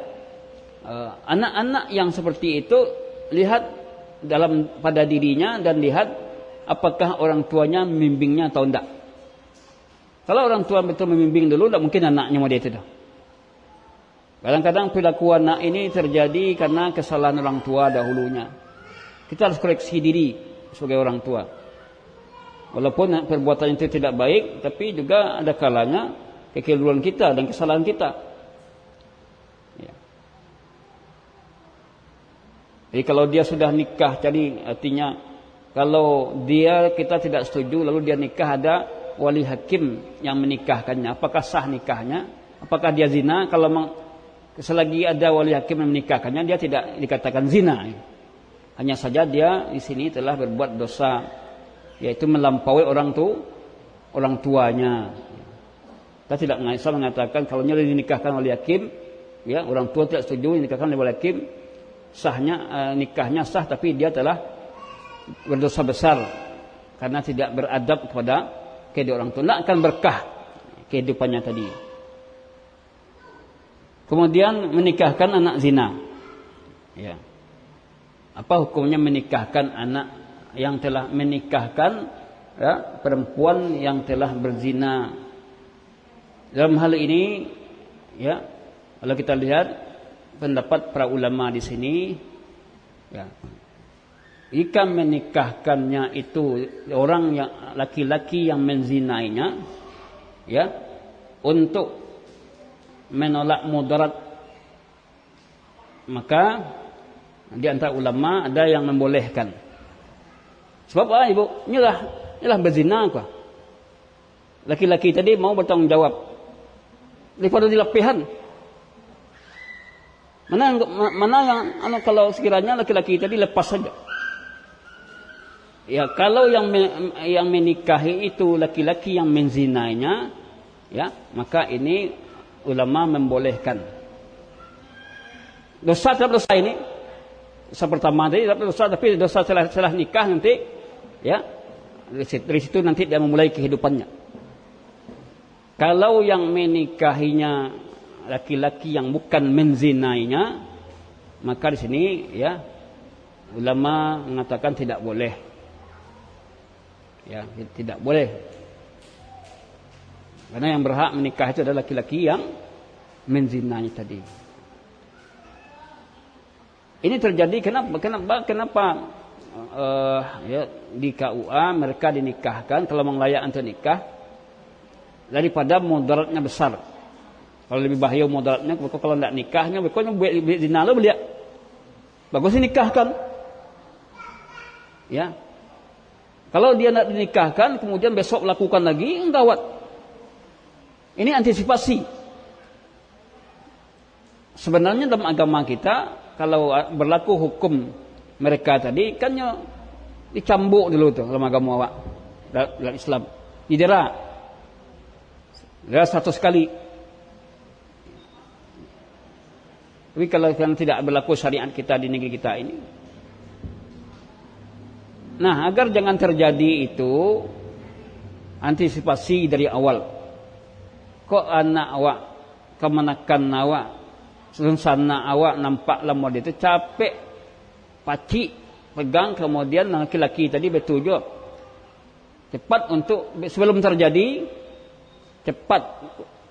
Speaker 1: anak-anak yang seperti itu, lihat pada dirinya dan lihat apakah orang tuanya membimbingnya atau tidak. Kalau orang tua betul membimbing dulu, tidak mungkin anaknya mau dia itu dah. Kadang-kadang perilaku anak ini terjadi karena kesalahan orang tua dahulunya. Kita harus koreksi diri sebagai orang tua. Walaupun perbuatan itu tidak baik, tapi juga ada kalanya kekeliruan kita dan kesalahan kita. Ya. Jadi kalau dia sudah nikah, jadi artinya kalau kita tidak setuju, lalu dia nikah, ada wali hakim yang menikahkannya. Apakah sah nikahnya? Apakah dia zina? Kalau selagi ada wali hakim yang menikahkannya, dia tidak dikatakan zina. Hanya saja dia di sini telah berbuat dosa, yaitu melampaui orang tuanya. Kita tidak bisa mengatakan kalau dia dinikahkan oleh hakim, ya, orang tua tidak setuju nikahkan oleh wali hakim, sahnya nikahnya sah tapi dia telah berdosa besar karena tidak beradab kepada kedua orang tua. Tidak akan berkah kehidupannya tadi. Kemudian menikahkan anak zina. Ya. Apa hukumnya menikahkan anak yang telah menikahkan, ya, perempuan yang telah berzina? Dalam hal ini, ya, kalau kita lihat pendapat para ulama di sini, ya, jika menikahkannya itu orang yang laki-laki yang menzinainya, ya, untuk menolak mudarat, maka di antara ulama ada yang membolehkan. Sebab ibu, inilah berzina kok. Laki-laki tadi mau bertanggung jawab daripada dilepihan. Mana yang kalau sekiranya laki-laki tadi lepas saja. Ya, kalau yang menikahi itu laki-laki yang menzinainya, ya, maka ini ulama membolehkan. Dosa terhadap dosa ini, dosa pertama tadi dosa, tapi dosa setelah nikah nanti, ya, dari situ nanti dia memulai kehidupannya. Kalau yang menikahinya laki-laki yang bukan menzinainya, maka di sini, ya, ulama mengatakan tidak boleh. Ya, tidak boleh. Karena yang berhak menikah itu adalah laki-laki yang menzinai tadi. Ini terjadi kenapa ya, di KUA mereka dinikahkan kalau menglayak untuk nikah daripada mudaratnya besar. Kalau lebih bahaya mudaratnya, kalau tidak nikahnya, pokoknya buat zina lo beliau. Bagus dinikahkan. Ya. Kalau dia tidak dinikahkan, kemudian besok lakukan lagi, gawat. Ini antisipasi. Sebenarnya dalam agama kita, kalau berlaku hukum mereka tadi, kan dicambuk dulu tuh dalam agama awak, dalam Islam. Didera 100 kali. Tapi kalau tidak berlaku syariat kita di negeri kita ini. Nah, agar jangan terjadi itu, antisipasi dari awal. Kok anak awak, kemanakan awak, sana awak nampak lama dia itu capek, pacik, pegang, kemudian laki-laki tadi bertujuh. Cepat untuk, sebelum terjadi, cepat.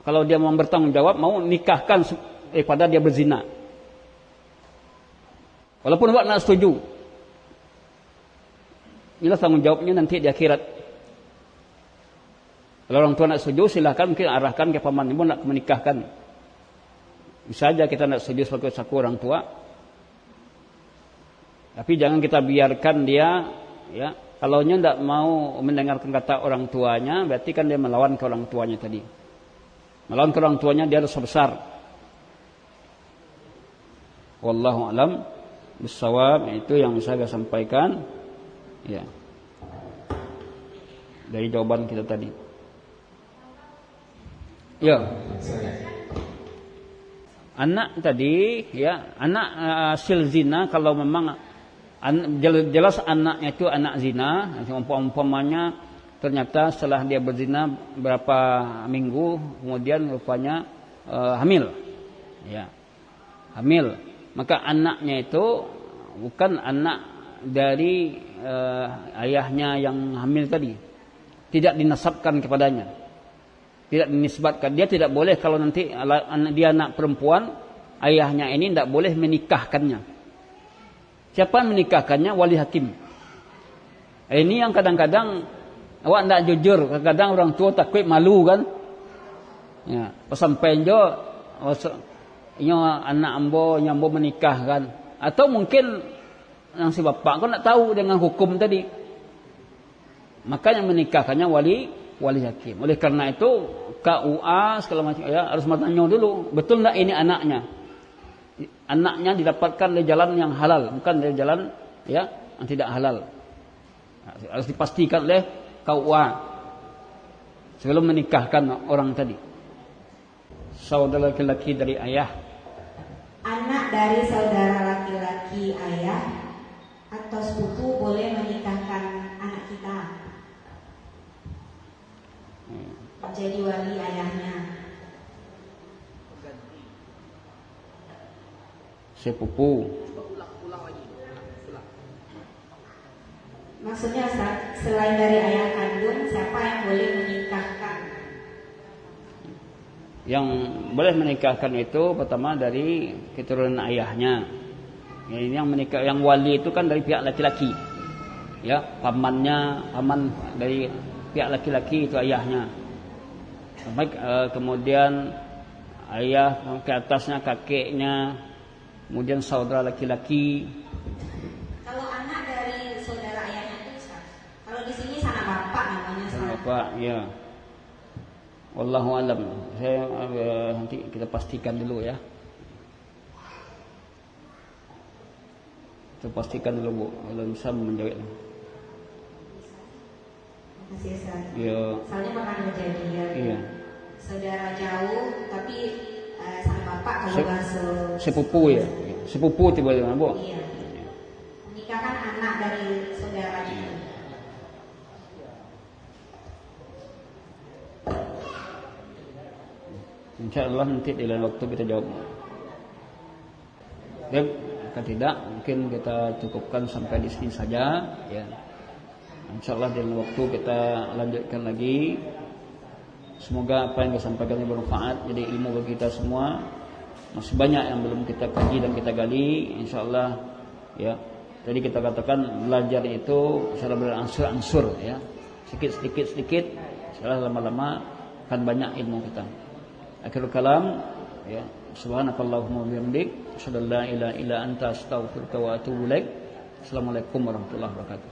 Speaker 1: Kalau dia mau bertanggung jawab, mau nikahkan daripada dia berzina. Walaupun awak nak setuju. Inilah tanggung jawabnya nanti di akhirat. Kalau orang tua nak setuju, silahkan mungkin arahkan ke paman ibu nak menikahkan. Bisa saja kita nak setuju sebagai saku orang tua. Tapi jangan kita biarkan dia, ya, kalau nya tidak mau mendengarkan kata orang tuanya, berarti kan dia melawan ke orang tuanya tadi. Melawan ke orang tuanya dia dosa besar. Wallahu alam bissawab, itu yang saya sampaikan. Ya. Dari jawaban kita tadi. Ya. Anak tadi, ya, anak hasil zina, kalau memang jelas anaknya itu anak zina, umpamanya ternyata setelah dia berzina berapa minggu kemudian rupanya hamil. Ya. Hamil. Maka anaknya itu bukan anak dari ayahnya yang hamil tadi, tidak dinasabkan kepadanya, tidak dinisbatkan. Dia tidak boleh kalau nanti dia anak perempuan, ayahnya ini tidak boleh menikahkannya. Siapa yang menikahkannya? Wali hakim. Ini yang kadang-kadang awak tidak jujur, kadang-kadang orang tua takut malu kan. Ya, sampai jo anak ambo nyambo menikahkan, atau mungkin yang si bapak kau nak tahu dengan hukum tadi, maka yang menikahkannya wali hakim. Oleh karena itu KUA segala macam, ya, harus bertanya dulu, betul tak ini anaknya? Anaknya didapatkan dari jalan yang halal, bukan dari jalan, ya, yang tidak halal. Harus dipastikan oleh KUA sebelum menikahkan orang tadi. Saudara laki-laki dari ayah
Speaker 3: anak dari saudara laki-laki ayah atau sepupu boleh menikahkan anak kita menjadi wali ayahnya?
Speaker 1: Sepupu.
Speaker 3: Maksudnya selain dari ayah kandung, siapa yang boleh menikahkan?
Speaker 1: Yang boleh menikahkan itu pertama dari keturunan ayahnya. Yang menikah, yang wali itu kan dari pihak laki-laki. Ya, paman dari pihak laki-laki itu ayahnya. Sampai kemudian ayah ke atasnya kakeknya, kemudian saudara laki-laki.
Speaker 3: Kalau anak dari saudara ayahnya itu, kalau di sini sanak bapak namanya.
Speaker 1: Sanak bapak, ya. Wallahu alam. Saya nanti kita pastikan dulu ya. Kita pastikan dulu Bu, kalau bisa menjawab.
Speaker 3: Makasih Ustaz.
Speaker 1: Ya.
Speaker 3: Soalnya pernah kejadian.
Speaker 1: Iya.
Speaker 3: Saudara jauh tapi sanak bapak kalau bahasa
Speaker 1: sepupu ya. Sepupu tiba-tiba Bu.
Speaker 3: Iya. Menikahkan anak dari saudaranya.
Speaker 1: InsyaAllah nanti di lain waktu kita jawab. Ya, jika tidak mungkin kita cukupkan sampai di sini saja. Ya. InsyaAllah di lain waktu kita lanjutkan lagi. Semoga apa yang saya sampaikan bermanfaat, jadi ilmu bagi kita semua. Masih banyak yang belum kita kaji dan kita gali. InsyaAllah ya. Jadi kita katakan belajar itu secara beransur-ansur ya. Sedikit. Setelah lama-lama akan banyak ilmu kita. Akhirul kalam ya, subhanakallahumma wa bihamdik, asyhadu an la ilaha illa anta, astaghfiruka wa atubu ilaik. Assalamualaikum warahmatullahi wabarakatuh.